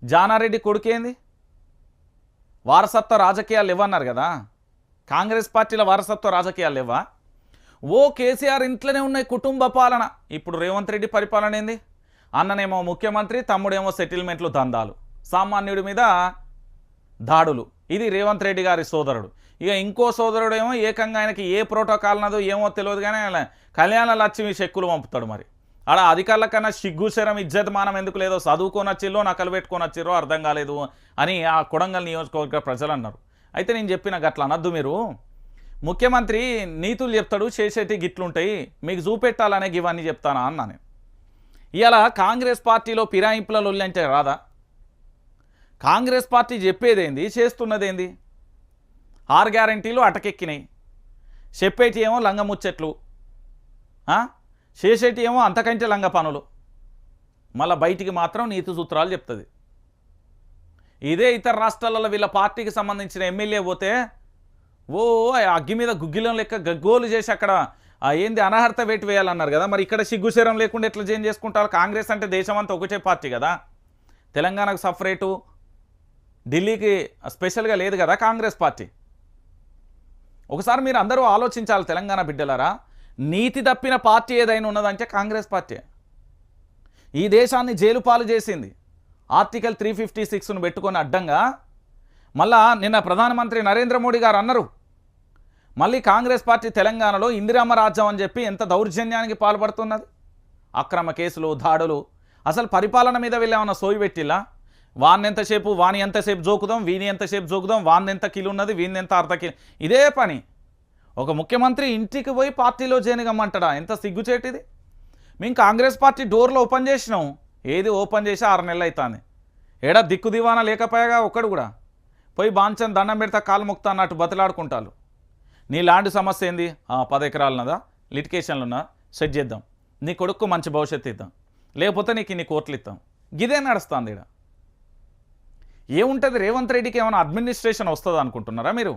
జానారెడ్డి కొడుకు ఏంది? వారసత్వ రాజకీయాలు ఇవ్వన్నారు కదా, కాంగ్రెస్ పార్టీల వారసత్వ రాజకీయాలు ఇవ్వా? ఓ కేసీఆర్ ఇంట్లోనే ఉన్నాయి కుటుంబ పాలన. ఇప్పుడు రేవంత్ రెడ్డి పరిపాలన ఏంది? అన్ననేమో ముఖ్యమంత్రి, తమ్ముడేమో సెటిల్మెంట్లు దందాలు, సామాన్యుడి మీద దాడులు. ఇది రేవంత్ రెడ్డి గారి సోదరుడు. ఇక ఇంకో సోదరుడు ఏమో ఏకంగా ఆయనకి ఏ ప్రోటోకాల్ నదో ఏమో తెలియదు కానీ కళ్యాణ లక్ష్మి చెక్కులు పంపుతాడు. మరి ఆడ అధికారుల కన్నా సిగ్గు శరం ఇజ్జత్ మానం ఎందుకు లేదో చదువుకొని వచ్చిర్రో నకలు పెట్టుకొని వచ్చిర్రో అర్థం కాలేదు అని ఆ కొడంగల్ నియోజకవర్గ ప్రజలు అన్నారు. అయితే నేను చెప్పిన గట్ల అనద్దు, మీరు ముఖ్యమంత్రి నీతులు చెప్తాడు చేసేటి గిట్లుంటాయి మీకు చూపెట్టాలనే ఇవన్నీ చెప్తానా అన్నా నేను. ఇలా కాంగ్రెస్ పార్టీలో ఫిరాయింపుల లొల్లి అంటే రాదా? కాంగ్రెస్ పార్టీ చెప్పేదేంది చేస్తున్నదేంది? 6 గ్యారంటీలు అటకెక్కినాయి, చెప్పేటి ఏమో లంగ ముచ్చట్లు, చేసేటి ఏమో అంతకంటే లంగ పనులు, మళ్ళీ బయటికి మాత్రం నీతి సూత్రాలు చెప్తుంది. ఇదే ఇతర రాష్ట్రాలలో వీళ్ళ పార్టీకి సంబంధించిన ఎమ్మెల్యే పోతే ఓ అగ్గి మీద గుగ్గిలం లెక్క గగ్గోలు చేసి అక్కడ ఏంది అనర్హత వేటు వేయాలన్నారు కదా. మరి ఇక్కడ సిగ్గుశరం లేకుండా ఎట్లా చేంజ్ చేసుకుంటారు? కాంగ్రెస్ అంటే దేశం అంతా ఒకటే పార్టీ కదా, తెలంగాణకు సపరేటు ఢిల్లీకి స్పెషల్గా లేదు కదా కాంగ్రెస్ పార్టీ. ఒకసారి మీరు అందరూ ఆలోచించాలి తెలంగాణ బిడ్డలారా, నీతి తప్పిన పార్టీ ఏదైనా ఉన్నదంటే కాంగ్రెస్ పార్టీ. ఈ దేశాన్ని జైలు పాలు చేసింది ఆర్టికల్ 356ను పెట్టుకొని అడ్డంగా. మళ్ళా నిన్న ప్రధానమంత్రి నరేంద్ర మోడీ గారు అన్నారు, మళ్ళీ కాంగ్రెస్ పార్టీ తెలంగాణలో ఇందిరమ్మ రాజ్యం అని చెప్పి ఎంత దౌర్జన్యానికి పాల్పడుతున్నది, అక్రమ కేసులు దాడులు. అసలు పరిపాలన మీద వీళ్ళేమన్నా సోయి పెట్టిల్లా? వాన్ని ఎంతసేపు వాని ఎంతసేపు జోకుదాం, వీని ఎంతసేపు జోకుదాం, వాని ఎంత కిలో ఉన్నది వీని ఎంత అర్ధ కిలో, ఇదే పని. ఒక ముఖ్యమంత్రి ఇంటికి పోయి పార్టీలో చేనిగమ్మంటాడా? ఎంత సిగ్గుచేటిది. మేము కాంగ్రెస్ పార్టీ డోర్లు ఓపెన్ చేసినాం, ఏది ఓపెన్ చేసి 6 నెలలు అవుతుంది. ఏడా దిక్కు దివానా లేకపోయాగా ఒక్కడు కూడా. పోయి బాంచని దండం పెడతా కాలు ముక్తా అన్నట్టు బతిలాడుకుంటారు. నీ ల్యాండ్ సమస్య ఏంది? 10 ఎకరాలున్నదా, లిటికేషన్లు ఉన్నా సెట్ చేద్దాం, నీ కొడుకు మంచి భవిష్యత్తు ఇద్దాం, లేకపోతే నీకు ఇన్ని కోట్లు ఇద్దాం. గిదే నడుస్తుంది ఇక్కడ. ఏముంటుంది? రేవంత్ రెడ్డికి ఏమైనా అడ్మినిస్ట్రేషన్ వస్తుంది అనుకుంటున్నారా మీరు?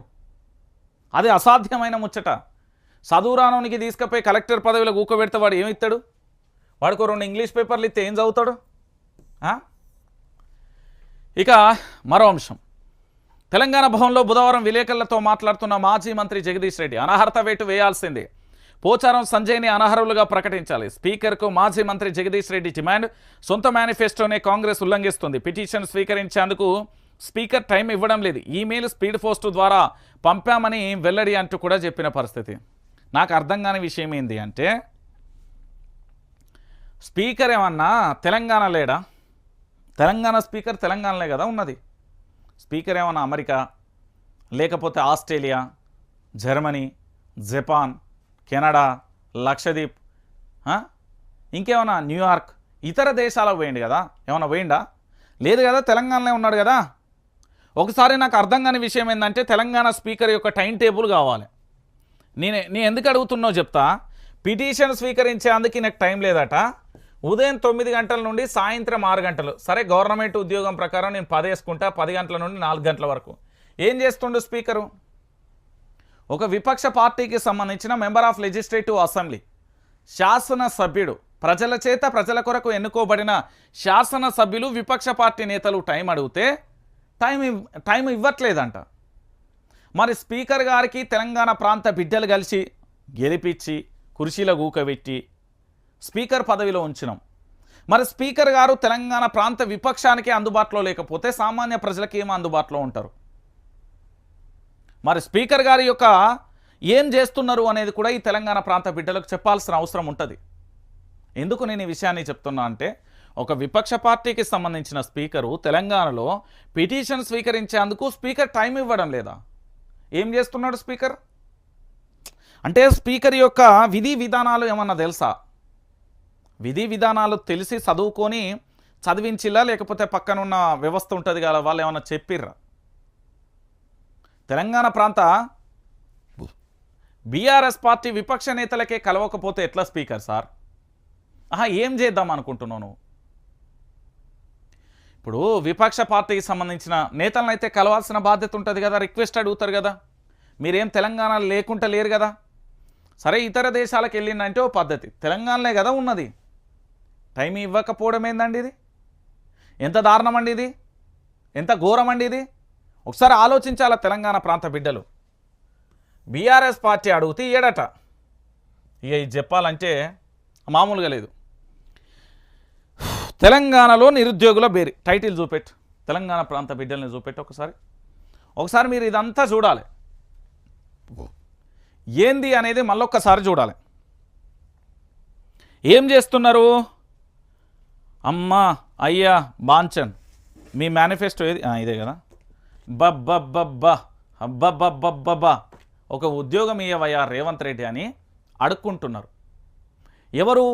అది అసాధ్యమైన ముచ్చట. చదువురానోనికి తీసుకుపోయి కలెక్టర్ పదవిలో కూకోబెడితే వాడు ఏమిస్తాడు? వాడికి 2 ఇంగ్లీష్ పేపర్లు ఇస్తే ఏం చదువుతాడు? ఇక మరో అంశం, తెలంగాణ భవన్లో బుధవారం విలేకరులతో మాట్లాడుతున్న మాజీ మంత్రి జగదీష్ రెడ్డి అనర్హత వేటు వేయాల్సిందే, పోచారం సంజయ్ని అనర్హులుగా ప్రకటించాలి. స్పీకర్కు మాజీ మంత్రి జగదీష్ రెడ్డి డిమాండ్. సొంత మేనిఫెస్టోనే కాంగ్రెస్ ఉల్లంఘిస్తుంది, పిటిషన్ స్వీకరించేందుకు స్పీకర్ టైం ఇవ్వడం లేదు, ఈమెయిల్ స్పీడ్ పోస్ట్ ద్వారా పంపామని వెల్లడి అంటూ కూడా చెప్పిన పరిస్థితి. నాకు అర్థం కాని విషయం ఏంది అంటే, స్పీకర్ ఏమన్నా తెలంగాణ లేడా? తెలంగాణ స్పీకర్ తెలంగాణలే కదా ఉన్నది. స్పీకర్ ఏమన్నా అమెరికా, లేకపోతే Australia, Germany, Japan, Canada, Lakshadweep, ఇంకేమన్నా న్యూయార్క్, ఇతర దేశాలకు పోయింది కదా? ఏమన్నా పోయిందా? లేదు కదా, తెలంగాణలో ఉన్నాడు కదా. ఒకసారి నాకు అర్థం కాని విషయం ఏంటంటే, తెలంగాణ స్పీకర్ యొక్క టైం టేబుల్ కావాలి. నేను ఎందుకు అడుగుతున్నావు చెప్తా. పిటిషన్ స్వీకరించేందుకు నాకు టైం లేదట. ఉదయం 9 గంటల నుండి సాయంత్రం 6 గంటలు. సరే, గవర్నమెంట్ ఉద్యోగం ప్రకారం నేను 10 వేసుకుంటా, 10 గంటల నుండి 4 గంటల వరకు. ఏం చేస్తుండు స్పీకరు? ఒక విపక్ష పార్టీకి సంబంధించిన మెంబర్ ఆఫ్ లెజిస్లేటివ్ అసెంబ్లీ, శాసనసభ్యుడు, ప్రజల చేత ప్రజల కొరకు ఎన్నుకోబడిన శాసనసభ్యులు విపక్ష పార్టీ నేతలు టైం అడిగితే టైం ఇవ్వట్లేదంట. మరి స్పీకర్ గారికి తెలంగాణ ప్రాంత బిడ్డలు కలిసి గెలిపించి కుర్చీలో గూకబెట్టి స్పీకర్ పదవిలో ఉంచినాం. మరి స్పీకర్ గారు తెలంగాణ ప్రాంత విపక్షానికి అందుబాటులో లేకపోతే సామాన్య ప్రజలకి ఏమో అందుబాటులో ఉంటారు? మరి స్పీకర్ గారి యొక్క ఏం చేస్తున్నారు అనేది కూడా ఈ తెలంగాణ ప్రాంత బిడ్డలకు చెప్పాల్సిన అవసరం ఉంటుంది. ఎందుకు నేను ఈ విషయాన్ని చెప్తున్నా అంటే, ఒక విపక్ష పార్టీకి సంబంధించిన స్పీకరు తెలంగాణలో పిటిషన్ స్వీకరించేందుకు స్పీకర్ టైం ఇవ్వడం లేదా? ఏం చేస్తున్నాడు స్పీకర్? అంటే స్పీకర్ యొక్క విధి విధానాలు ఏమన్నా తెలుసా? విధి విధానాలు తెలిసి చదువుకొని చదివించిలా, లేకపోతే పక్కనున్న వ్యవస్థ ఉంటుంది కదా వాళ్ళు ఏమన్నా చెప్పిర్రా? తెలంగాణ ప్రాంత బీఆర్ఎస్ పార్టీ విపక్ష నేతలకే కలవకపోతే ఎట్లా స్పీకర్ సార్? ఏం చేద్దాం అనుకుంటున్నాను? ఇప్పుడు విపక్ష పార్టీకి సంబంధించిన నేతలను అయితే కలవాల్సిన బాధ్యత ఉంటుంది కదా, రిక్వెస్ట్ అడుగుతారు కదా. మీరేం తెలంగాణ లేకుండా లేరు కదా. సరే, ఇతర దేశాలకు వెళ్ళిందంటే ఓ పద్ధతి, తెలంగాణలే కదా ఉన్నది. టైం ఇవ్వకపోవడం ఏందండి ఇది? ఎంత దారుణం అండి ఇది, ఎంత ఘోరం అండి ఇది. ఒకసారి ఆలోచించాల తెలంగాణ ప్రాంత బిడ్డలు. బీఆర్ఎస్ పార్టీ అడిగితే ఏడట. ఇక ఇది చెప్పాలంటే మామూలుగా లేదు. తెలంగాణలో నిరుద్యోగుల బేరి టైటిల్ చూపెట్టు, తెలంగాణ ప్రాంత బిడ్డల్ని చూపెట్టు ఒకసారి మీరు ఇదంతా చూడాలి. ఏంది అనేది మళ్ళొక్కసారి చూడాలి. ఏం చేస్తున్నారు? అమ్మా అయ్యా బాంచన్ మీ మేనిఫెస్టో ఏది? ఇదే కదా. బబ్బబ్బబ్బా అబ్బబ్బబ్బబ్బా ఒక ఉద్యోగం ఇయ్యవయ్యా రేవంత్ రెడ్డి అని అడుక్కుంటున్నారు. ఎవరు?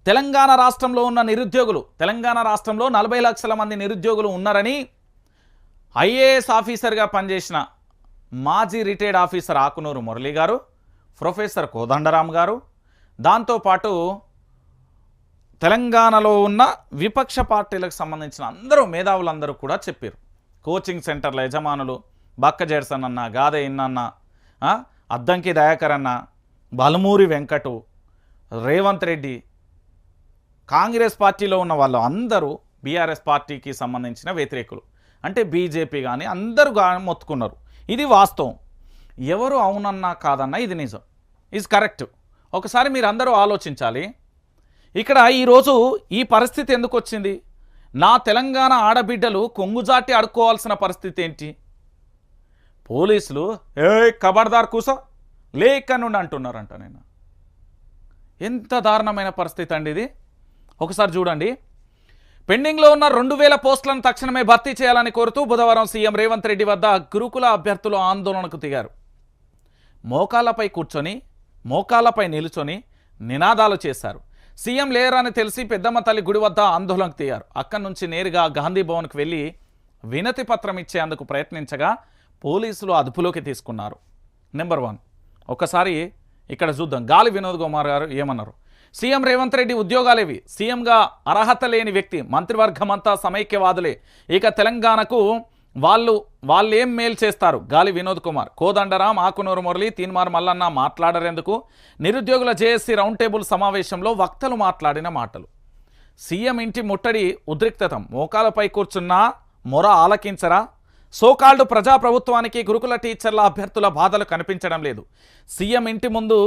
తెలంగాణ రాష్ట్రంలో ఉన్న నిరుద్యోగులు. తెలంగాణ రాష్ట్రంలో 40 లక్షల మంది నిరుద్యోగులు ఉన్నారని ఐఏఎస్ ఆఫీసర్గా పనిచేసిన మాజీ రిటైర్డ్ ఆఫీసర్ ఆకునూరు మురళి గారు, ప్రొఫెసర్ కోదండరామ్ గారు, దాంతోపాటు తెలంగాణలో ఉన్న విపక్ష పార్టీలకు సంబంధించిన అందరూ మేధావులందరూ కూడా చెప్పారు. కోచింగ్ సెంటర్ల యజమానులు బక్క జెడ్సన్ అన్న, గాదే ఇన్నన్న, అద్దంకి దయాకర్ అన్న, బలమూరి వెంకటు, రేవంత్ రెడ్డి, కాంగ్రెస్ పార్టీలో ఉన్న వాళ్ళు అందరూ బీఆర్ఎస్ పార్టీకి సంబంధించిన వ్యతిరేకులు. అంటే బీజేపీ కానీ అందరూ మొత్తుకున్నారు. ఇది వాస్తవం. ఎవరు అవునన్నా కాదన్నా ఇది నిజం, ఈజ్ కరెక్ట్. ఒకసారి మీరు అందరూ ఆలోచించాలి. ఇక్కడ ఈరోజు ఈ పరిస్థితి ఎందుకు వచ్చింది? నా తెలంగాణ ఆడబిడ్డలు కొంగుజాటి అడుక్కోవాల్సిన పరిస్థితి ఏంటి? పోలీసులు ఖబర్దార్ కూసో లేక నుండి అంటున్నారంట. నేను ఎంత దారుణమైన పరిస్థితి అండి ఇది. ఒకసారి చూడండి. పెండింగ్లో ఉన్న 2000 పోస్టులను తక్షణమే భర్తీ చేయాలని కోరుతూ బుధవారం సీఎం రేవంత్ రెడ్డి వద్ద గురుకుల అభ్యర్థులు ఆందోళనకు దిగారు. మోకాళ్ళపై కూర్చొని మోకాళ్ళపై నిలుచొని నినాదాలు చేశారు. సీఎం లేరని తెలిసి పెద్దమ్మ తల్లి గుడి వద్ద ఆందోళనకు దిగారు. అక్కడి నుంచి నేరుగా గాంధీ భవన్కు వెళ్ళి వినతి పత్రం ఇచ్చేందుకు ప్రయత్నించగా పోలీసులు అదుపులోకి తీసుకున్నారు. నెంబర్ 1 ఒకసారి ఇక్కడ చూద్దాం. గాలి వినోద్ కుమార్ గారు ఏమన్నారు? సీఎం రేవంత్ రెడ్డి ఉద్యోగాలేవి, సీఎంగా అర్హత లేని వ్యక్తి, మంత్రివర్గమంతా సమైక్యవాదులే, ఇక తెలంగాణకు వాళ్ళేం మేలు చేస్తారు? గాలి వినోద్ కుమార్. కోదండరాం, ఆకునూరు మురళి, తీన్మార్ మల్లన్న మాట్లాడరేందుకు? నిరుద్యోగుల జేఏసీ రౌండ్ టేబుల్ సమావేశంలో వక్తలు మాట్లాడిన మాటలు. సీఎం ఇంటి ముట్టడి ఉద్రిక్తతం, మోకాలపై కూర్చున్నా మొర ఆలకించరా? సోకాల్డ్ ప్రజాప్రభుత్వానికి గురుకుల టీచర్ల అభ్యర్థుల బాధలు కనిపించడం లేదు. సీఎం ఇంటి ముందు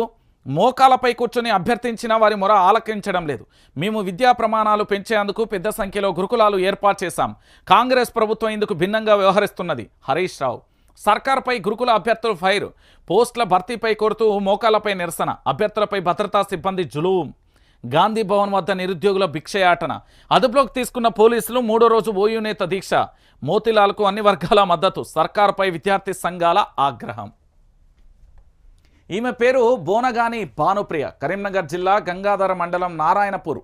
మోకాలపై కూర్చొని అభ్యర్థించిన వారి మొర ఆలకించడం లేదు. మేము విద్యా ప్రమాణాలు పెంచేందుకు పెద్ద సంఖ్యలో గురుకులాలు ఏర్పాటు చేశాం. కాంగ్రెస్ ప్రభుత్వం ఇందుకు భిన్నంగా వ్యవహరిస్తున్నది. హరీష్ రావు. సర్కార్పై గురుకుల అభ్యర్థులు ఫైర్, పోస్టుల భర్తీపై కోరుతూ మోకాలపై నిరసన, అభ్యర్థులపై భద్రతా సిబ్బంది జులుం. గాంధీ భవన్ వద్ద నిరుద్యోగుల భిక్షయాటన, అదుపులోకి తీసుకున్న పోలీసులు 3వ రోజు ఓయూనేత దీక్ష. మోతిలాల్కు అన్ని వర్గాల మద్దతు, సర్కార్పై విద్యార్థి సంఘాల ఆగ్రహం. ఈమె పేరు బోనగాని భానుప్రియ. కరీంనగర్ జిల్లా గంగాధర మండలం నారాయణపూర్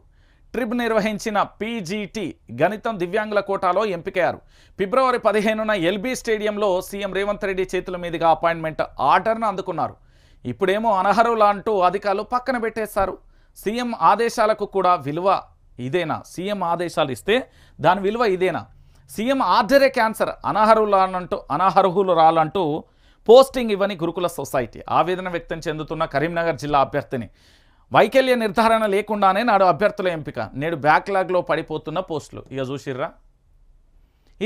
ట్రిబ్ నిర్వహించిన పీజీటీ గణితం దివ్యాంగుల కోటాలో ఎంపికయ్యారు. ఫిబ్రవరి 15న ఎల్బీ స్టేడియంలో సీఎం రేవంత్ రెడ్డి చేతుల మీదుగా అపాయింట్మెంట్ ఆర్డర్ను అందుకున్నారు. ఇప్పుడేమో అనర్హులు అంటూ అధికారులు పక్కన పెట్టేశారు. సీఎం ఆదేశాలకు కూడా విలువ ఇదేనా? సీఎం ఆదేశాలు ఇస్తే దాని విలువ ఇదేనా? సీఎం ఆర్డరే క్యాన్సర్, అనర్హులు రాలంటూ పోస్టింగ్ ఇవ్వని గురుకుల సొసైటీ. ఆవేదన వ్యక్తం చెందుతున్న కరీంనగర్ జిల్లా అభ్యర్థిని. వైకల్య నిర్ధారణ లేకుండానే నాడు అభ్యర్థుల ఎంపిక, నేడు బ్యాక్లాగ్లో పడిపోతున్న పోస్టులు. ఇక చూసిర్రా,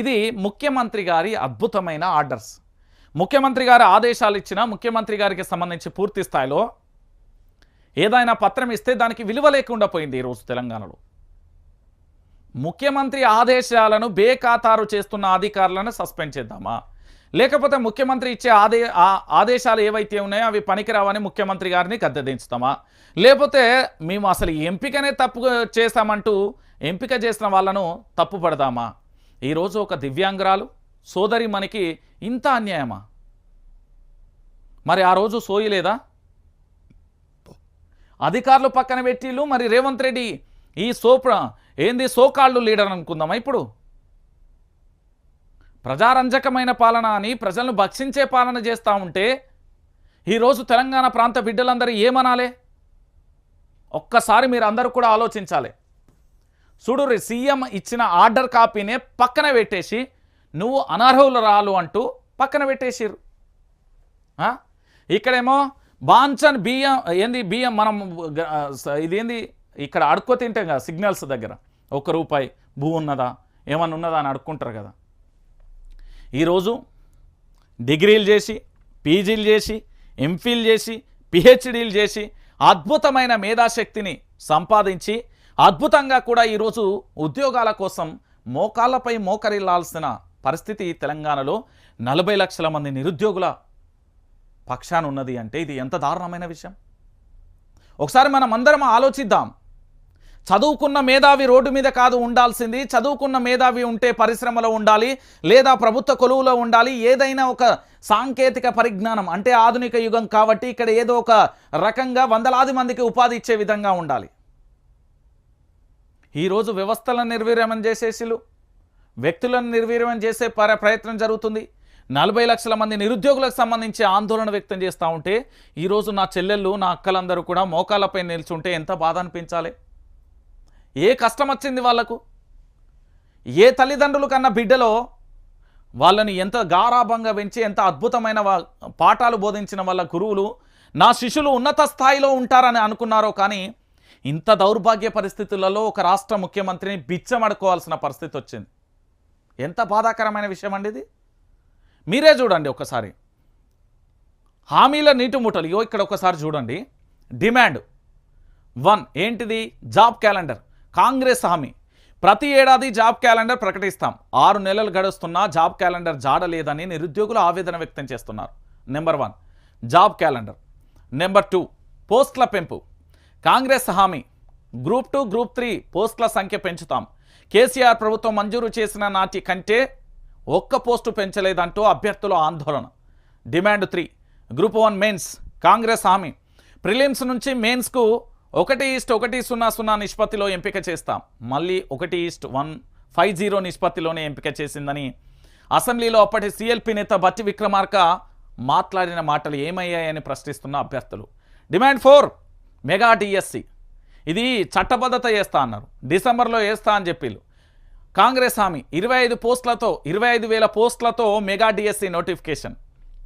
ఇది ముఖ్యమంత్రి గారి అద్భుతమైన ఆర్డర్స్. ముఖ్యమంత్రి గారి ఆదేశాలు ఇచ్చినా ముఖ్యమంత్రి గారికి సంబంధించి పూర్తి స్థాయిలో ఏదైనా పత్రం ఇస్తే దానికి విలువ లేకుండా పోయింది ఈరోజు తెలంగాణలో. ముఖ్యమంత్రి ఆదేశాలను బేఖాతారు చేస్తున్న అధికారులను సస్పెండ్ చేద్దామా? లేకపోతే ముఖ్యమంత్రి ఇచ్చే ఆదేశాలు ఏవైతే ఉన్నాయో అవి పనికిరావని ముఖ్యమంత్రి గారిని గద్దెదించుతామా? లేకపోతే మేము అసలు ఎంపికనే తప్పు చేశామంటూ ఎంపిక చేసిన వాళ్ళను తప్పు పడదామా? ఈరోజు ఒక దివ్యాంగురాలు సోదరి మనకి ఇంత అన్యాయమా? మరి ఆ రోజు సోయలేదా? అధికారులు పక్కన పెట్టిళ్ళు. మరి రేవంత్ రెడ్డి ఈ సోకాళ్ళు లీడర్ అనుకుందామా? ఇప్పుడు ప్రజారంజకమైన పాలన అని ప్రజలను భక్షించే పాలన చేస్తూ ఉంటే ఈరోజు తెలంగాణ ప్రాంత బిడ్డలందరూ ఏమనాలే? ఒక్కసారి మీరు అందరూ కూడా ఆలోచించాలి. చూడు, సీఎం ఇచ్చిన ఆర్డర్ కాపీనే పక్కన పెట్టేసి నువ్వు అనర్హులు రాలు అంటూ పక్కన పెట్టేసిర్రు. ఇక్కడేమో బాంచన్ బియ్యం మనం ఇదేంది ఇక్కడ అడుక్కో తింటాం కదా సిగ్నల్స్ దగ్గర, ₹1 భూ ఉన్నదా ఏమన్నా ఉన్నదా అని అడుక్కుంటారు కదా. ఈరోజు డిగ్రీలు చేసి, పీజీలు చేసి, ఎంఫిల్ చేసి, పిహెచ్డీలు చేసి అద్భుతమైన మేధాశక్తిని సంపాదించి అద్భుతంగా కూడా ఈరోజు ఉద్యోగాల కోసం మోకాళ్ళపై మోకరిల్లాల్సిన పరిస్థితి తెలంగాణలో 40 లక్షల మంది నిరుద్యోగుల పక్షాన ఉన్నది అంటే ఇది ఎంత దారుణమైన విషయం. ఒకసారి మనం అందరం ఆలోచిద్దాం. చదువుకున్న మేధావి రోడ్డు మీద కాదు ఉండాల్సింది, చదువుకున్న మేధావి ఉంటే పరిశ్రమలో ఉండాలి, లేదా ప్రభుత్వ కొలువులో ఉండాలి. ఏదైనా ఒక సాంకేతిక పరిజ్ఞానం అంటే ఆధునిక యుగం కాబట్టి ఇక్కడ ఏదో ఒక రకంగా వందలాది మందికి ఉపాధి ఇచ్చే విధంగా ఉండాలి. ఈరోజు వ్యవస్థలను నిర్వీర్యం చేసేసిలు, వ్యక్తులను నిర్వీర్యం చేసే ప్రయత్నం జరుగుతుంది. 40 లక్షల మంది నిరుద్యోగులకు సంబంధించి ఆందోళన వ్యక్తం చేస్తూ ఉంటే ఈరోజు నా చెల్లెళ్ళు నా అక్కలందరూ కూడా మోకాళ్ళపై నిల్చుంటే ఎంత బాధ అనిపించాలి. ఏ కష్టం వచ్చింది వాళ్లకు? ఏ తల్లిదండ్రులు కన్నా బిడ్డలో వాళ్ళని ఎంత గారాభంగా పెంచి ఎంత అద్భుతమైన పాఠాలు బోధించిన వాళ్ళ గురువులు నా శిష్యులు ఉన్నత స్థాయిలో ఉంటారని అనుకున్నారో, కానీ ఇంత దౌర్భాగ్య పరిస్థితులలో ఒక రాష్ట్ర ముఖ్యమంత్రిని బిచ్చమడుకోవాల్సిన పరిస్థితి వచ్చింది. ఎంత బాధాకరమైన విషయం అండి ఇది. మీరే చూడండి ఒకసారి. హామీల నీటి మూటలు ఇగో ఇక్కడ ఒకసారి చూడండి. డిమాండ్ 1 ఏంటిది? Job calendar. కాంగ్రెస్ హామీ ప్రతి ఏడాది జాబ్ క్యాలెండర్ ప్రకటిస్తాం. 6 నెలలు గడుస్తున్నా జాబ్ క్యాలెండర్ జాడలేదని నిరుద్యోగులు ఆవేదన వ్యక్తం చేస్తున్నారు. Number 1 job calendar. నెంబర్ 2 పోస్టుల పెంపు. కాంగ్రెస్ హామీ గ్రూప్ 2 గ్రూప్ 3 పోస్టుల సంఖ్య పెంచుతాం. కేసీఆర్ ప్రభుత్వం మంజూరు చేసిన నాటి కంటే ఒక్క పోస్టు పెంచలేదంటూ అభ్యర్థుల ఆందోళన. Demand 3 group 1 mains. కాంగ్రెస్ హామీ ప్రిలిమ్స్ నుంచి మెయిన్స్కు 1:100 నిష్పత్తిలో ఎంపిక చేస్తాం. మళ్ళీ 1:150 నిష్పత్తిలోనే ఎంపిక చేసిందని అసెంబ్లీలో అప్పటి సిఎల్పి నేత బట్టి విక్రమార్క మాట్లాడిన మాటలు ఏమయ్యాయని ప్రశ్నిస్తున్న అభ్యర్థులు. Demand 4 mega DSC. ఇది చట్టబద్ధత చేస్తా అన్నారు, డిసెంబర్లో వేస్తా అని చెప్పిళ్ళు. కాంగ్రెస్ హామీ 25,000 పోస్టులతో మెగా డిఎస్సి నోటిఫికేషన్.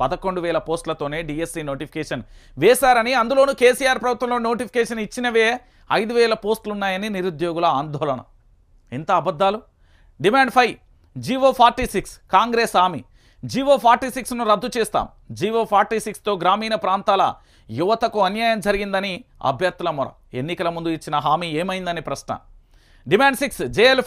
11,000 పోస్టులతోనే డిఎస్సి నోటిఫికేషన్ వేశారని, అందులోనూ కేసీఆర్ ప్రభుత్వంలో నోటిఫికేషన్ ఇచ్చినవే 5,000 పోస్టులు ఉన్నాయని నిరుద్యోగుల ఆందోళన. ఎంత అబద్ధాలు. Demand 5 GO 46. కాంగ్రెస్ హామీ జీవో 46ను రద్దు చేస్తాం. జీవో 46తో గ్రామీణ ప్రాంతాల యువతకు అన్యాయం జరిగిందని అభ్యర్థుల మొర. ఎన్నికల ముందు ఇచ్చిన హామీ ఏమైందని ప్రశ్న. డిమాండ్ 6 జేఎల్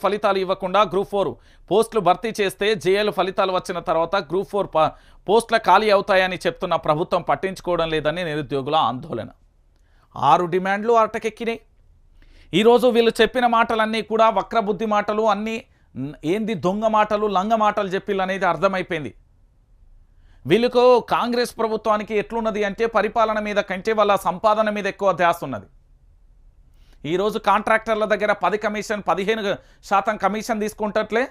ఫలితాలు ఇవ్వకుండా గ్రూప్ 4 పోస్టులు భర్తీ చేస్తే జేఎల్ ఫలితాలు వచ్చిన తర్వాత గ్రూప్ 4 పోస్టుల ఖాళీ అవుతాయని చెప్తున్న ప్రభుత్వం పట్టించుకోవడం లేదని నిరుద్యోగుల ఆందోళన. 6 డిమాండ్లు అటకెక్కినాయి. ఈరోజు వీళ్ళు చెప్పిన మాటలన్నీ కూడా వక్రబుద్ధి మాటలు, అన్నీ ఏంది దొంగ మాటలు, లంగ మాటలు చెప్పిళ్ళు అనేది అర్థమైపోయింది. వీళ్ళకు కాంగ్రెస్ ప్రభుత్వానికి ఎట్లున్నది అంటే పరిపాలన మీద కంటే వాళ్ళ సంపాదన మీద ఎక్కువ ధ్యాస ఉన్నది. ఈరోజు కాంట్రాక్టర్ల దగ్గర 15% కమిషన్ తీసుకుంటట్లే.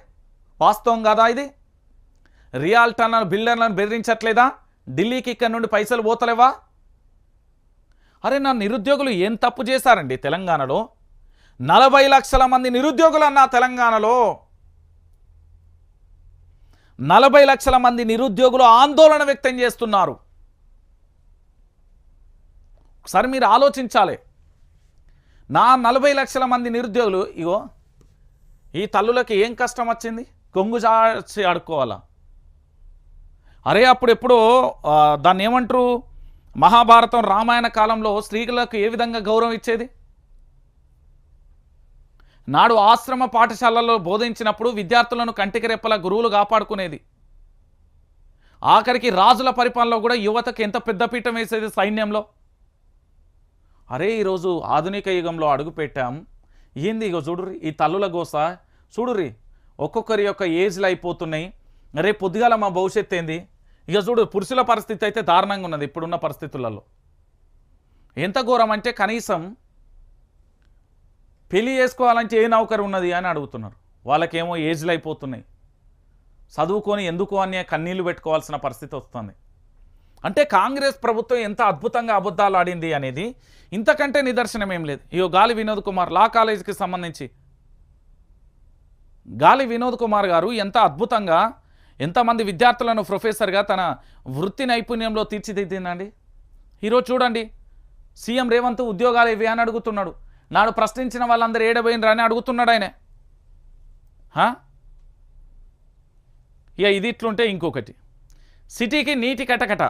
వాస్తవం కదా ఇది? రియాల్టర్లను బిల్డర్లను బెదిరించట్లేదా? ఢిల్లీకి ఇక్కడ నుండి పైసలు పోతలేవా? అరే నా నిరుద్యోగులు ఏం తప్పు చేశారండి తెలంగాణలో? 40 లక్షల మంది నిరుద్యోగులు అన్న తెలంగాణలో 40 లక్షల మంది నిరుద్యోగులు ఆందోళన వ్యక్తం చేస్తున్నారు. ఒకసారి మీరు ఆలోచించాలి. నా 40 లక్షల మంది నిరుద్యోగులు ఇగో ఈ తల్లులకి ఏం కష్టం వచ్చింది? కొంగు చాచి ఆడుకోవాలా? అరే అప్పుడెప్పుడో దాన్ని ఏమంటారు, మహాభారతం రామాయణ కాలంలో స్త్రీలకు ఏ విధంగా గౌరవం ఇచ్చేది? నాడు ఆశ్రమ పాఠశాలలో బోధించినప్పుడు విద్యార్థులను కంటికి రెప్పల గురువులు కాపాడుకునేది. ఆఖరికి రాజుల పరిపాలనలో కూడా యువతకు ఎంత పెద్దపీఠం వేసేది సైన్యంలో. అరే ఈరోజు ఆధునిక యుగంలో అడుగు పెట్టాం. ఏంది ఇగో చూడుర్రి ఈ తల్లుల గోస చూడుర్రి. ఒక్కొక్కరి యొక్క ఏజ్లు అయిపోతున్నాయి. రేపు పొద్దుగాల మా భవిష్యత్తు ఏంది? ఇక చూడు పురుషుల పరిస్థితి అయితే దారుణంగా ఉన్నది ఇప్పుడున్న పరిస్థితులలో. ఎంత ఘోరం అంటే కనీసం పెళ్లి చేసుకోవాలంటే ఏ నౌకరు ఉన్నది అని అడుగుతున్నారు. వాళ్ళకేమో ఏజ్లు అయిపోతున్నాయి. చదువుకొని ఎందుకు అని కన్నీళ్లు పెట్టుకోవాల్సిన పరిస్థితి వస్తుంది. అంటే కాంగ్రెస్ ప్రభుత్వం ఎంత అద్భుతంగా అబద్ధాలు ఆడింది అనేది ఇంతకంటే నిదర్శనం ఏం లేదు. ఇగో గాలి వినోద్ కుమార్ లా కాలేజీకి సంబంధించి గాలి వినోద్ కుమార్ గారు ఎంత అద్భుతంగా ఎంతమంది విద్యార్థులను ప్రొఫెసర్గా తన వృత్తి నైపుణ్యంలో తీర్చిదిద్దిందండి. ఈరోజు చూడండి సీఎం రేవంత్ ఉద్యోగాలు ఇవి అని అడుగుతున్నాడు. నాడు ప్రశ్నించిన వాళ్ళందరూ ఏడబోయినరా అని అడుగుతున్నాడు ఆయన. ఇక ఇది ఇట్లుంటే ఇంకొకటి సిటీకి నీటి కటకట,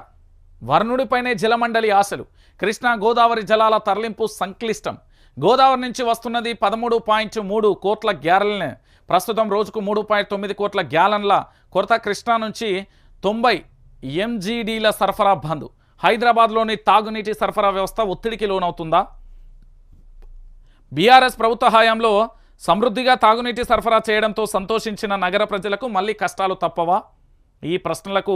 వర్ణుడిపైనే జలమండలి ఆశలు. కృష్ణా గోదావరి జలాల తరలింపు సంక్లిష్టం. గోదావరి నుంచి వస్తున్నది 13.3 కోట్ల గ్యాలన్లు. ప్రస్తుతం రోజుకు 3.9 కోట్ల గ్యాలన్ల కొరత. కృష్ణా నుంచి 90 MGDల సరఫరా బంద్. హైదరాబాద్లోని తాగునీటి సరఫరా వ్యవస్థ ఒత్తిడికి లోనవుతుందా? బీఆర్ఎస్ ప్రభుత్వ హయాంలో సమృద్ధిగా తాగునీటి సరఫరా చేయడంతో సంతోషించిన నగర ప్రజలకు మళ్ళీ కష్టాలు తప్పవా? ఈ ప్రశ్నలకు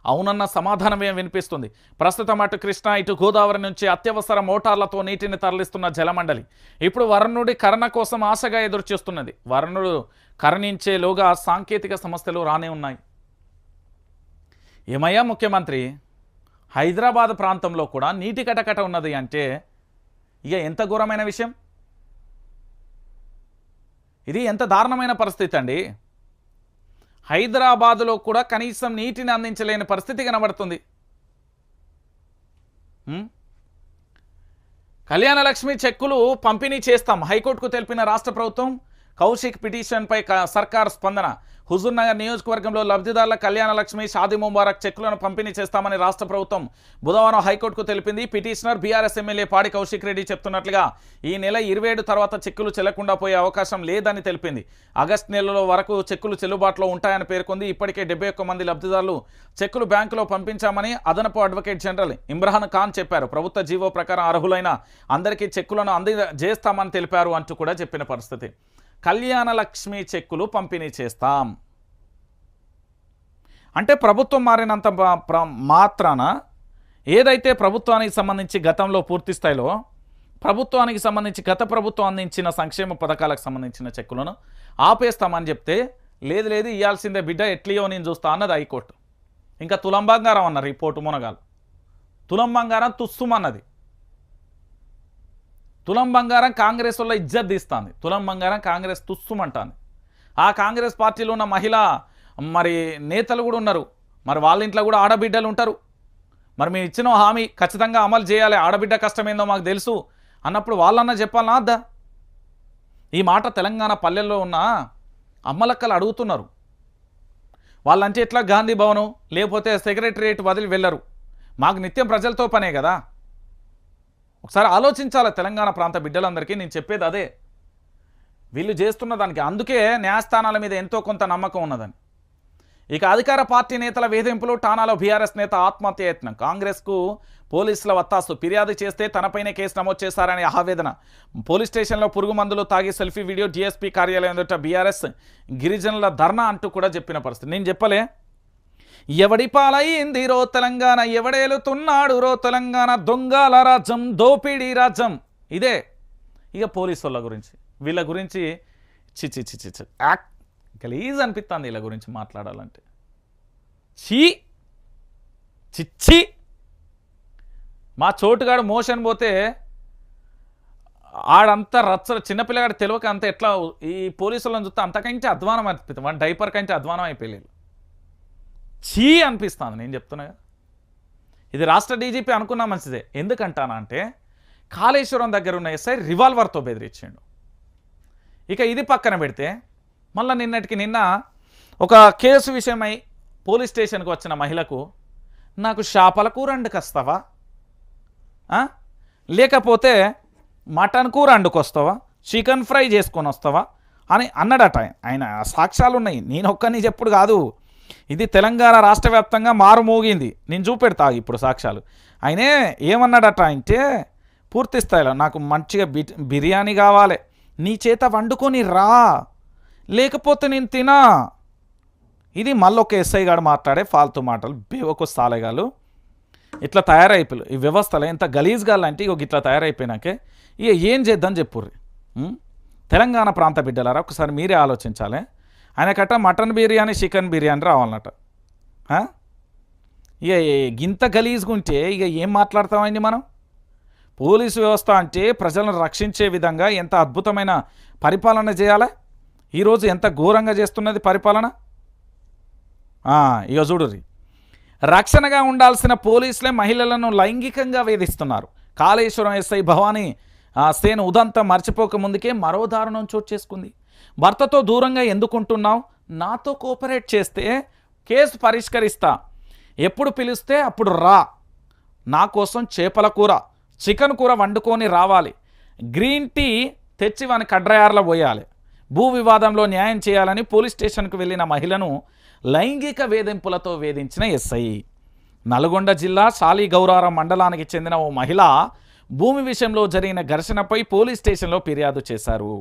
అవునన్న సమాధానమే వినిపిస్తుంది. ప్రస్తుతం అటు కృష్ణా ఇటు గోదావరి నుంచి అత్యవసర మోటార్లతో నీటిని తరలిస్తున్న జలమండలి ఇప్పుడు వరుణుడి కరుణ కోసం ఆశగా ఎదురుచూస్తున్నది. వరుణుడు కరుణించేలోగా సాంకేతిక సమస్యలు రానే ఉన్నాయి. ఏమయ్యా ముఖ్యమంత్రి, హైదరాబాద్ ప్రాంతంలో కూడా నీటి కటకట ఉన్నది అంటే ఇక ఎంత ఘోరమైన విషయం, ఇది ఎంత దారుణమైన పరిస్థితి అండి. హైదరాబాదులో కూడా కనీసం నీటిని అందించలేని పరిస్థితి కనబడుతుంది. కళ్యాణలక్ష్మి చెక్కులు పంపిణీ చేస్తాం హైకోర్టుకు తెలిపిన రాష్ట్ర ప్రభుత్వం. కౌశిక్ పిటిషన్పై సర్కార్ స్పందన. హుజూర్నగర్ నియోజకవర్గంలో లబ్ధిదారుల కళ్యాణలక్ష్మి షాదీ ముబారక్ చెక్కులను పంపిణీ చేస్తామని రాష్ట్ర ప్రభుత్వం బుధవారం హైకోర్టుకు తెలిపింది. పిటిషనర్ బీఆర్ఎస్ ఎమ్మెల్యే పాడి కౌశిక్ రెడ్డి చెప్తున్నట్లుగా ఈ నెల 27 తర్వాత చెక్కులు చెల్లకుండా పోయే అవకాశం లేదని తెలిపింది. ఆగస్టు నెలలో వరకు చెక్కులు చెల్లుబాటులో ఉంటాయని పేర్కొంది. ఇప్పటికే 71 మంది లబ్ధిదారులు చెక్కులు బ్యాంకులో పంపించామని అదనపు అడ్వకేట్ జనరల్ ఇమ్రాన్ ఖాన్ చెప్పారు. ప్రభుత్వ జీవో ప్రకారం అర్హులైన అందరికీ చెక్కులను అందజేస్తామని తెలిపారు అంటూ కూడా చెప్పిన పరిస్థితి. కళ్యాణలక్ష్మి చెక్కులు పంపిణీ చేస్తాం అంటే ప్రభుత్వం మారినంత మాత్రాన ఏదైతే ప్రభుత్వానికి సంబంధించి గతంలో పూర్తి స్థాయిలో ప్రభుత్వానికి సంబంధించి గత ప్రభుత్వం అందించిన సంక్షేమ పథకాలకు సంబంధించిన చెక్కులను ఆపేస్తామని చెప్తే లేదు లేదు ఇవ్వాల్సిందే బిడ్డ ఎట్లియో నేను చూస్తా అన్నది హైకోర్టు. ఇంకా తులం బంగారం అన్నారు ఈ పోటు మునగాలు. తులం బంగారం తుస్సుమన్నది. తులం బంగారం కాంగ్రెస్ వల్ల ఇజ్జత్ తీస్తుంది. తులం బంగారం కాంగ్రెస్ తుస్సుమంటుంది. ఆ కాంగ్రెస్ పార్టీలో ఉన్న మహిళా మరి నేతలు కూడా ఉన్నారు. మరి వాళ్ళ ఇంట్లో కూడా ఆడబిడ్డలు ఉంటారు. మరి మేము ఇచ్చిన హామీ ఖచ్చితంగా అమలు చేయాలి, ఆడబిడ్డ కష్టమేందో మాకు తెలుసు అన్నప్పుడు వాళ్ళన్నా చెప్పాలనా అద్దా? ఈ మాట తెలంగాణ పల్లెల్లో ఉన్న అమ్మలక్కలు అడుగుతున్నారు. వాళ్ళంటే ఎట్లా గాంధీ భవనం లేకపోతే సెక్రటరియట్ వదిలి వెళ్ళరు. మాకు నిత్యం ప్రజలతో పనే కదా. ఒకసారి ఆలోచించాలి తెలంగాణ ప్రాంత బిడ్డలందరికీ. నేను చెప్పేది అదే, వీళ్ళు చేస్తున్న దానికి. అందుకే న్యాయస్థానాల మీద ఎంతో కొంత నమ్మకం ఉన్నదని. ఇక అధికార పార్టీ నేతల వేధింపులు. ఠానాలో బీఆర్ఎస్ నేత ఆత్మహత్య యత్నం. కాంగ్రెస్కు పోలీసుల వత్తాసు. ఫిర్యాదు చేస్తే తనపైనే కేసు నమోదు చేశారని ఆవేదన. పోలీస్ స్టేషన్లో పురుగు మందులు తాగి సెల్ఫీ వీడియో. డీఎస్పీ కార్యాలయం ఎదుట బీఆర్ఎస్ గిరిజనుల ధర్నా అంటూ కూడా చెప్పిన పరిస్థితి. నేను చెప్పలే, ఎవడి పాలయ్యింది రో తెలంగాణ, ఎవడేలుతున్నాడు రో తెలంగాణ, దొంగల రాజ్యం దోపిడీ రాజ్యం. ఇదే ఇక పోలీసు వాళ్ళ గురించి వీళ్ళ గురించి చిచి చిచి చి గలీజ్ అనిపిస్తుంది వీళ్ళ గురించి మాట్లాడాలంటే. చిచ్చి మా చోటుగాడు మోషన్ పోతే ఆడంతా రచ్చ చిన్నపిల్లగాడు తెలియక అంత ఎట్లా ఈ పోలీసులను చూస్తే అంతకంటే అధ్వానం అనిపిస్తుంది. వాడి డైపర్ కంటే అధ్వానం అయిపోయలేదు. చీ అనిపిస్తుంది. నేను చెప్తున్నా కదా, ఇది రాష్ట్ర డీజీపీ అనుకున్నా మంచిదే. ఎందుకంటానా అంటే కాళేశ్వరం దగ్గర ఉన్న ఎస్ఐ రివాల్వర్తో బెదిరించాడు. ఇక ఇది పక్కన పెడితే మళ్ళీ నిన్నటికి నిన్న ఒక కేసు విషయమై పోలీస్ స్టేషన్కి వచ్చిన మహిళకు నాకు చేపల కూర వండుకొస్తావా, లేకపోతే మటన్ కూర వండుకొస్తావా, చికెన్ ఫ్రై చేసుకొని వస్తావా అని అన్నాడట. ఆయన సాక్ష్యాలు ఉన్నాయి, నేను ఒక్కని చెప్పుడు కాదు. ఇది తెలంగాణ రాష్ట్ర వ్యాప్తంగా మారుమోగింది. నేను చూపెడతా ఇప్పుడు సాక్ష్యాలు. ఆయనే ఏమన్నాడట అంటే పూర్తి స్థాయిలో నాకు మంచిగా బిర్యానీ కావాలి, నీ చేత వండుకొని రా, లేకపోతే నేను తినా. ఇది మళ్ళొక ఎస్ఐ గారు మాట్లాడే ఫాల్తూ మాటలు. బేవకు సాలేగాలు ఇట్లా తయారైపోయి ఈ వ్యవస్థలో ఎంత గలీజ్గాలు అంటే ఇట్లా తయారైపోయినాకే ఇక ఏం చేద్దాం చెప్పుర్రి. తెలంగాణ ప్రాంత బిడ్డలారా ఒకసారి మీరే ఆలోచించాలి. ఆయనకట మటన్ బిర్యానీ చికెన్ బిర్యానీ రావాలన్నట. ఇక గింత గలీజ్గుంటే ఇక ఏం మాట్లాడతామండి మనం. పోలీసు వ్యవస్థ అంటే ప్రజలను రక్షించే విధంగా ఎంత అద్భుతమైన పరిపాలన చేయాలి. ఈరోజు ఎంత ఘోరంగా చేస్తున్నది పరిపాలన. ఇక చూడుర్రి, రక్షణగా ఉండాల్సిన పోలీసులే మహిళలను లైంగికంగా వేధిస్తున్నారు. కాళేశ్వరం ఎస్ఐ భవానీ సేను ఉదంతం మర్చిపోక ముందుకే మరో దారుణం చోటు చేసుకుంది. భర్తతో దూరంగా ఎందుకుంటున్నావు, నాతో కోఆపరేట్ చేస్తే కేసు పరిష్కరిస్తా, ఎప్పుడు పిలిస్తే అప్పుడు రా, నా కోసం చేపల కూర చికెన్ కూర వండుకొని రావాలి, గ్రీన్ టీ తెచ్చి వాని కడ్రయార్లో పోయాలి, భూ వివాదంలో న్యాయం చేయాలని పోలీస్ స్టేషన్కు వెళ్ళిన మహిళను లైంగిక వేధింపులతో వేధించిన ఎస్ఐ. నల్గొండ జిల్లా సాలిగౌరారం మండలానికి చెందిన ఓ మహిళ భూమి విషయంలో జరిగిన ఘర్షణపై పోలీస్ స్టేషన్లో ఫిర్యాదు చేశారు.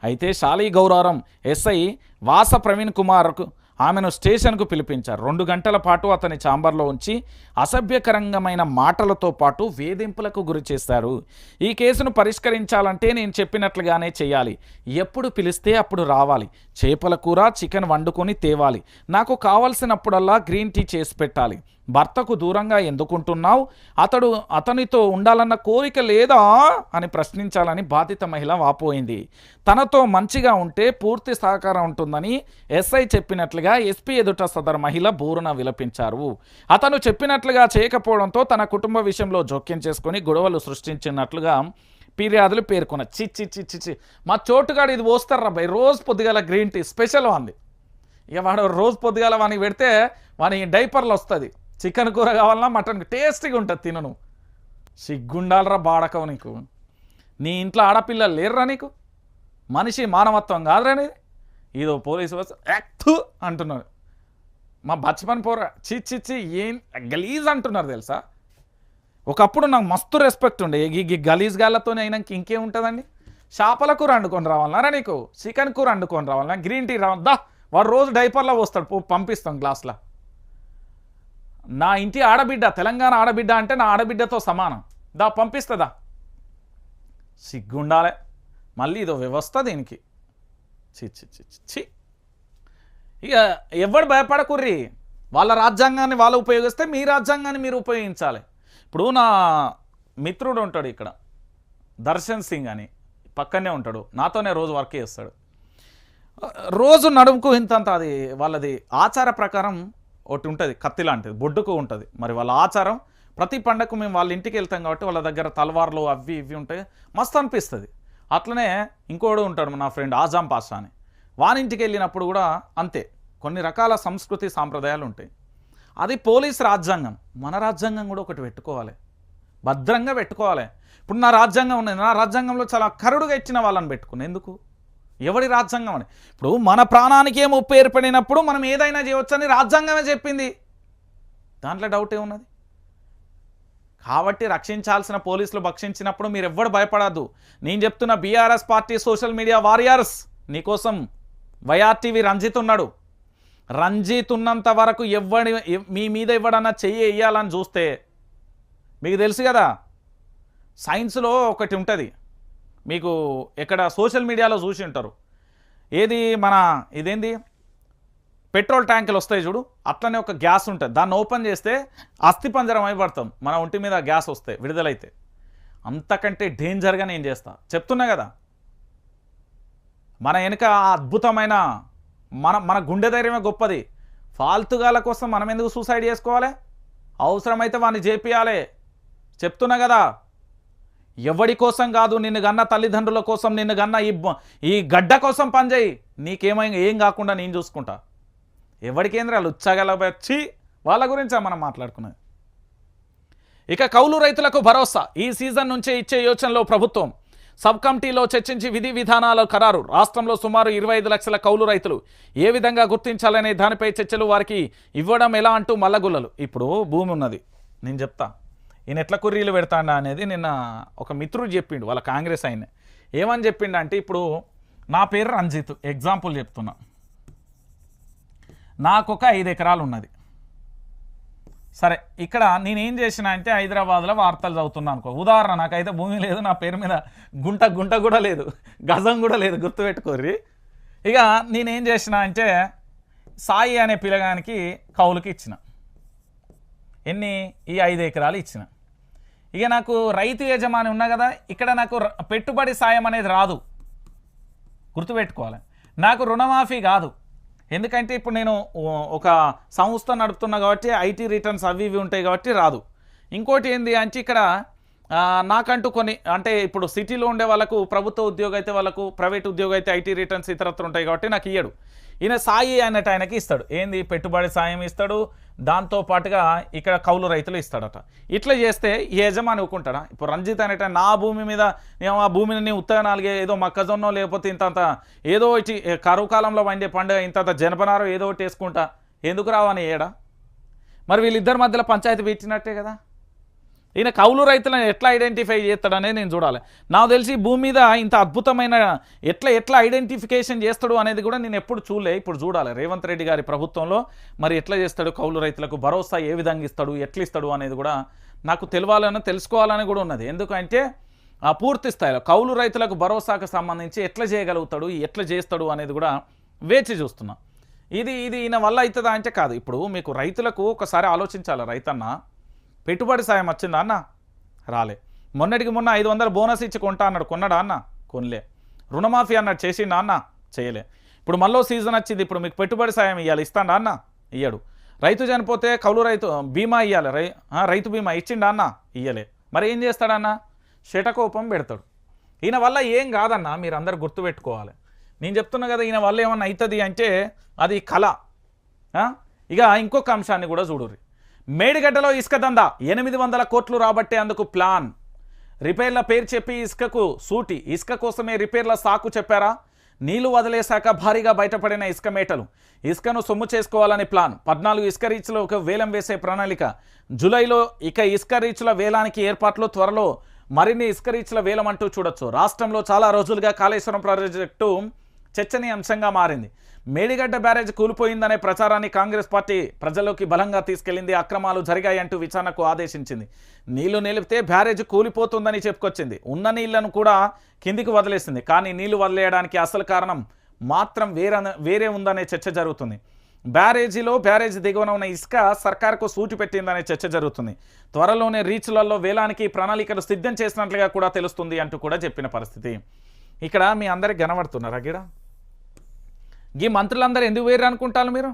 అయితే శాలి గౌరారం ఎస్ఐ వాస ప్రవీణ్ కుమార్కు ఆమెను స్టేషన్కు పిలిపించారు. 2 గంటల పాటు అతని ఛాంబర్లో ఉంచి అసభ్యకరంగమైన మాటలతో పాటు వేధింపులకు గురి చేశారు. ఈ కేసును పరిష్కరించాలంటే నేను చెప్పినట్లుగానే చేయాలి. ఎప్పుడు పిలిస్తే అప్పుడు రావాలి. చేపల కూర చికెన్ వండుకొని తేవాలి. నాకు కావలసినప్పుడల్లా గ్రీన్ టీ చేసి పెట్టాలి. భర్తకు దూరంగా ఎందుకుంటున్నావు? అతనితో ఉండాలన్న కోరిక లేదా అని ప్రశ్నించాలని బాధిత మహిళ వాపోయింది. తనతో మంచిగా ఉంటే పూర్తి సహకారం ఉంటుందని ఎస్ఐ చెప్పినట్లుగా ఎస్పీ ఎదుట సదరు మహిళ బోరున విలపించారు. అతను చెప్పినట్లుగా చేయకపోవడంతో తన కుటుంబ విషయంలో జోక్యం చేసుకుని గొడవలు సృష్టించినట్లుగా ఫిర్యాదులు పేర్కొన్నారు. చిచ్చి మా చోటుగాడు ఇది పోస్తారా భయ్, రోజు పొద్దుగాల గ్రీన్ టీ స్పెషల్ వాంది. ఇక వాడు రోజు పొద్దుగాల వానికి పెడితే వాని డైపర్లు వస్తుంది. చికెన్ కూర కావాలన్నా మటన్ టేస్టీగా ఉంటుంది తినను. సిగ్గుండాలరా బాడకవు నీకు. నీ ఇంట్లో ఆడపిల్లలు లేరురా నీకు? మనిషి మానవత్వం కాదురా నీది? ఇదో పోలీసు యాక్తు అంటున్నారు. మా బచ్పన్ పోరా చిచ్చి ఏం గలీజ్ అంటున్నారు తెలుసా. ఒకప్పుడు నాకు మస్తు రెస్పెక్ట్ ఉండే. ఈ గలీజ్ గాళ్ళతో అయినాక ఇంకేముంటుందండి. చేపల కూర వండుకొని రావాలన్నారా నీకు? చికెన్ కూర వండుకొని రావాలన్నా? గ్రీన్ టీ రావద్దా? వాడు రోజు డైపర్లో వస్తాడు, పంపిస్తాం గ్లాస్లో. నా ఇంటి ఆడబిడ్డ, తెలంగాణ ఆడబిడ్డ అంటే నా ఆడబిడ్డతో సమానం. దా పంపిస్తుందా? సిగ్గుండాలే. మళ్ళీ ఇదో వ్యవస్థ దీనికి. చి ఇక ఎవడు భయపడకుర్రి. వాళ్ళ రాజ్యాంగాన్ని వాళ్ళు ఉపయోగిస్తే మీ రాజ్యాంగాన్ని మీరు ఉపయోగించాలి. ఇప్పుడు నా మిత్రుడు ఉంటాడు ఇక్కడ, దర్శన్ సింగ్ అని, పక్కనే ఉంటాడు, నాతోనే రోజు వర్క్ చేస్తాడు. రోజు నడుముకు ఇంతంత అది వాళ్ళది ఆచార ప్రకారం ఒకటి ఉంటుంది, కత్తి లాంటిది, బొడ్డుకు ఉంటుంది. మరి వాళ్ళ ఆచారం ప్రతి పండగకు మేము వాళ్ళ ఇంటికి వెళ్తాం కాబట్టి వాళ్ళ దగ్గర తల్వార్లు అవి ఇవి ఉంటాయి, మస్తు అనిపిస్తుంది. అట్లనే ఇంకోడు ఉంటాడు నా ఫ్రెండ్ ఆజాం పాషా అని, వాని ఇంటికి వెళ్ళినప్పుడు కూడా అంతే, కొన్ని రకాల సంస్కృతి సాంప్రదాయాలు ఉంటాయి. అది పోలీస్ రాజ్యాంగం. మన రాజ్యాంగం కూడా ఒకటి పెట్టుకోవాలి, భద్రంగా పెట్టుకోవాలి. ఇప్పుడు నా రాజ్యాంగం ఉన్నది, నా రాజ్యాంగంలో చాలా కరుడుగా ఇచ్చిన వాళ్ళని పెట్టుకుని ఎందుకు? ఎవడి రాజ్యాంగం అని? ఇప్పుడు మన ప్రాణానికి ఏం ముప్పు ఏర్పడినప్పుడు మనం ఏదైనా చేయవచ్చని రాజ్యాంగమే చెప్పింది, దాంట్లో డౌట్ ఏమున్నది? కాబట్టి రక్షించాల్సిన పోలీసులు భక్షించినప్పుడు మీరు ఎవ్వడు భయపడద్దు. నేను చెప్తున్న BRS party social media warriors, నీకోసం వైఆర్టీవీ రంజిత్ ఉన్నాడు. రంజిత్ ఉన్నంత వరకు మీ మీద ఎవడన్నా చెయ్యి వేయాలని చూస్తే, మీకు తెలుసు కదా సైన్స్లో ఒకటి ఉంటుంది, మీకు ఎక్కడ సోషల్ మీడియాలో చూసి ఉంటారు, ఏది మన ఇదేంది పెట్రోల్ ట్యాంకులు వస్తాయి చూడు, అట్లనే ఒక గ్యాస్ ఉంటుంది, దాన్ని ఓపెన్ చేస్తే అస్థిపంజరం అయిపడతాం మన ఒంటి మీద గ్యాస్ వస్తే విడుదలైతే. అంతకంటే డేంజర్గా నేను చేస్తా, చెప్తున్నా కదా. మన వెనుక అద్భుతమైన మన గుండె ధైర్యమే గొప్పది. ఫాల్తుగాల కోసం మనం ఎందుకు సూసైడ్ చేసుకోవాలి? అవసరమైతే వాడిని చేపియాలి, చెప్తున్నా కదా. ఎవడి కోసం కాదు, నిన్ను గన్న తల్లిదండ్రుల కోసం, నిన్ను గన్న ఈ గడ్డ కోసం పనిచేయి. ఏం కాకుండా నేను చూసుకుంటా. ఎవడి కేంద్రాలు ఉచ్చగలబచ్చి వాళ్ళ గురించే మనం మాట్లాడుకున్నది. ఇక కౌలు రైతులకు భరోసా. ఈ సీజన్ నుంచే ఇచ్చే యోచనలో ప్రభుత్వం. సబ్ కమిటీలో చర్చించి విధి విధానాల ఖరారు. రాష్ట్రంలో సుమారు 25 లక్షల కౌలు రైతులు ఏ విధంగా గుర్తించాలనే దానిపై చర్చలు, వారికి ఇవ్వడం ఎలా అంటూ మల్లగుల్లలు. ఇప్పుడు భూమి ఉన్నది, నేను చెప్తా ఈయన ఎట్లా కుర్రీలు పెడతాడా అనేది నిన్న ఒక మిత్రుడు చెప్పిండు, వాళ్ళ కాంగ్రెస్ ఆయన. ఏమని చెప్పిండు అంటే, ఇప్పుడు నా పేరు రంజిత్, ఎగ్జాంపుల్ చెప్తున్నా, నాకొక 5 ఎకరాలు ఉన్నది. సరే, ఇక్కడ నేనేం చేసిన అంటే హైదరాబాద్లో వార్తలు చదువుతున్నా అనుకో, ఉదాహరణ, నాకైతే భూమి లేదు, నా పేరు మీద గుంట కూడా లేదు, గజం కూడా లేదు, గుర్తుపెట్టుకోర్రి. ఇక నేనేం చేసిన అంటే సాయి అనే పిల్లగానికి కౌలుకి ఇచ్చిన. ఎన్ని? ఈ 5 ఎకరాలు ఇచ్చిన. ఇక నాకు రైతు యజమాని ఉన్నా కదా, ఇక్కడ నాకు పెట్టుబడి సాయం అనేది రాదు, గుర్తుపెట్టుకోవాలి. నాకు రుణమాఫీ కాదు, ఎందుకంటే ఇప్పుడు నేను ఒక సంస్థ నడుపుతున్నా కాబట్టి ఐటీ రిటర్న్స్ అవి ఇవి ఉంటాయి కాబట్టి రాదు. ఇంకోటి ఏంది అంటే, ఇక్కడ నాకంటూ కొన్ని, అంటే ఇప్పుడు సిటీలో ఉండే వాళ్ళకు ప్రభుత్వ ఉద్యోగం అయితే, వాళ్ళకు ప్రైవేట్ ఉద్యోగం అయితే ఐటీ రిటర్న్స్ ఇతరత్ర ఉంటాయి కాబట్టి నాకు ఇయ్యడు. ఈయన సాయి అన్నట్టు ఆయనకి ఇస్తాడు, ఏంది పెట్టుబడి సాయం ఇస్తాడు, దాంతోపాటుగా ఇక్కడ కౌలు రైతులు ఇస్తాడట. ఇట్లా చేస్తే ఈ యజమాని ఒప్పుకుంటాడా? ఇప్పుడు రంజిత్ అనేట నా భూమి మీద నేను ఆ భూమిని ఉత్తగా 4 ఏదో మొక్కజొన్నో లేకపోతే ఇంతంత ఏదో ఇటు కరువు కాలంలో వండే పండుగ ఇంతంత జనపనారో ఏదో ఒకటి వేసుకుంటా, ఎందుకు రావని ఏడా? మరి వీళ్ళిద్దరి మధ్యలో పంచాయతీ పెట్టినట్టే కదా. ఈయన కౌలు రైతులను ఎట్లా ఐడెంటిఫై చేస్తాడనేది నేను చూడాలి. నాకు తెలిసి భూమి మీద ఇంత అద్భుతమైన ఎట్లా ఐడెంటిఫికేషన్ చేస్తాడు అనేది కూడా నేను ఎప్పుడు చూడలే. ఇప్పుడు చూడాలి రేవంత్ రెడ్డి గారి ప్రభుత్వంలో మరి ఎట్లా చేస్తాడు, కౌలు రైతులకు భరోసా ఏ విధంగా ఇస్తాడు, ఎట్లా ఇస్తాడు అనేది కూడా నాకు తెలియాలని తెలుసుకోవాలని కూడా ఉన్నది. ఎందుకంటే ఆ పూర్తి స్థాయిలో కౌలు రైతులకు భరోసాకు సంబంధించి ఎట్లా చేయగలుగుతాడు, ఎట్లా చేస్తాడు అనేది కూడా వేచి చూస్తున్నా. ఇది ఈయన వల్ల అవుతుందా అంటే కాదు. ఇప్పుడు మీకు రైతులకు ఒకసారి ఆలోచించాలి. రైతన్న పెట్టుబడి సాయం వచ్చిందా అన్న? రాలే. మొన్నటికి మొన్న 500 బోనస్ ఇచ్చి కొంటా అన్నాడు, కొన్నాడా అన్న? కొనలే. రుణమాఫీ అన్నాడు, చేసిండా అన్న? చేయలే. ఇప్పుడు మళ్ళీ సీజన్ వచ్చింది, ఇప్పుడు మీకు పెట్టుబడి సాయం ఇవ్వాలి, ఇస్తాడా అన్న? ఇయ్యడు. రైతు చనిపోతే కౌలు రైతు బీమా ఇవ్వాలి, రైతు బీమా ఇచ్చిండా అన్న? ఇయ్యలే. మరి ఏం చేస్తాడన్న? శటకోపం పెడతాడు. ఈయన వల్ల ఏం కాదన్న, మీరు అందరు గుర్తుపెట్టుకోవాలి. నేను చెప్తున్నా కదా, ఈయన వల్ల ఏమన్నా అవుతుంది అంటే అది కళ. ఇక ఇంకొక అంశాన్ని కూడా చూడుర్రి. మేడిగడ్డలో ఇసుక దందా 800 కోట్లు రాబట్టే అందుకు ప్లాన్. రిపేర్ల పేరు చెప్పి ఇసుకకు సూటి, ఇసుక కోసమే రిపేర్ల సాకు చెప్పారా? నీళ్లు వదిలేశాక భారీగా బయటపడిన ఇసుక మేటలు. ఇసుకను సొమ్ము చేసుకోవాలని ప్లాన్. 14 ఇసుక రీచ్లో ఒక వేలం వేసే ప్రణాళిక. జూలైలో ఇక ఇసుక రీచ్ల వేలానికి ఏర్పాట్లు, త్వరలో మరిన్ని ఇసుక రీచ్ల వేలం అంటూ చూడొచ్చు. రాష్ట్రంలో చాలా రోజులుగా కాళేశ్వరం ప్రాజెక్టు చర్చనీయాంశంగా మారింది. మేడిగడ్డ బ్యారేజ్ కూలిపోయిందనే ప్రచారాన్ని కాంగ్రెస్ పార్టీ ప్రజల్లోకి బలంగా తీసుకెళ్లింది. అక్రమాలు జరిగాయంటూ విచారణకు ఆదేశించింది. నీళ్లు నిలిపితే బ్యారేజ్ కూలిపోతుందని చెప్పుకొచ్చింది. ఉన్న నీళ్లను కూడా కిందికి వదిలేసింది. కానీ నీళ్లు వదిలేయడానికి అసలు కారణం మాత్రం వేరే ఉందనే చర్చ జరుగుతుంది. బ్యారేజీ దిగువన ఉన్న ఇసుక సర్కార్కు సూటి పెట్టిందనే చర్చ జరుగుతుంది. త్వరలోనే రీచ్లలో వేలానికి ప్రణాళికలు సిద్ధం చేసినట్లుగా కూడా తెలుస్తుంది అంటూ కూడా చెప్పిన పరిస్థితి. ఇక్కడ మీ అందరికి కనబడుతున్నారా? గిడ ఈ మంత్రులందరూ ఎందుకు వేరు అనుకుంటారు? మీరు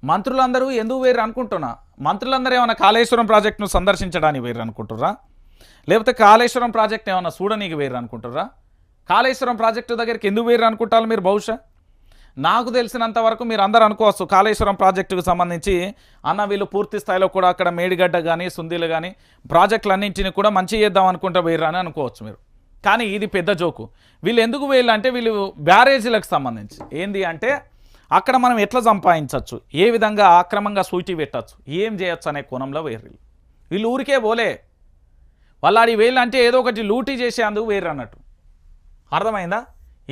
మంత్రులందరూ ఎందుకు వేరు అనుకుంటున్నా? మంత్రులందరూ ఏమైనా కాళేశ్వరం ప్రాజెక్టును సందర్శించడానికి వేరు అనుకుంటుర్రా? లేకపోతే కాళేశ్వరం ప్రాజెక్ట్ ఏమైనా చూడనీకి వేరు అనుకుంటుర్రా? కాళేశ్వరం ప్రాజెక్టు దగ్గరికి ఎందుకు వేరు అనుకుంటారు మీరు? బహుశా నాకు తెలిసినంత వరకు మీరు అందరూ అనుకోవచ్చు కాళేశ్వరం ప్రాజెక్టుకు సంబంధించి అన్న వీళ్ళు పూర్తి స్థాయిలో కూడా అక్కడ మేడిగడ్డ కానీ సుందీలు కానీ ప్రాజెక్టులన్నింటినీ కూడా మంచి చేద్దాం అనుకుంటే వేరు అని అనుకోవచ్చు మీరు. కానీ ఇది పెద్ద జోకు. వీళ్ళు ఎందుకు వేయాలి అంటే వీళ్ళు బ్యారేజీలకు సంబంధించి ఏంది అంటే అక్కడ మనం ఎట్లా సంపాదించవచ్చు, ఏ విధంగా అక్రమంగా సూచి పెట్టచ్చు, ఏం చేయొచ్చు అనే కోణంలో వేరు. వీళ్ళు ఊరికే పోలే, వాళ్ళాడి వేలు అంటే ఏదో ఒకటి లూటీ చేసే అందుకు వేరు అన్నట్టు. అర్థమైందా?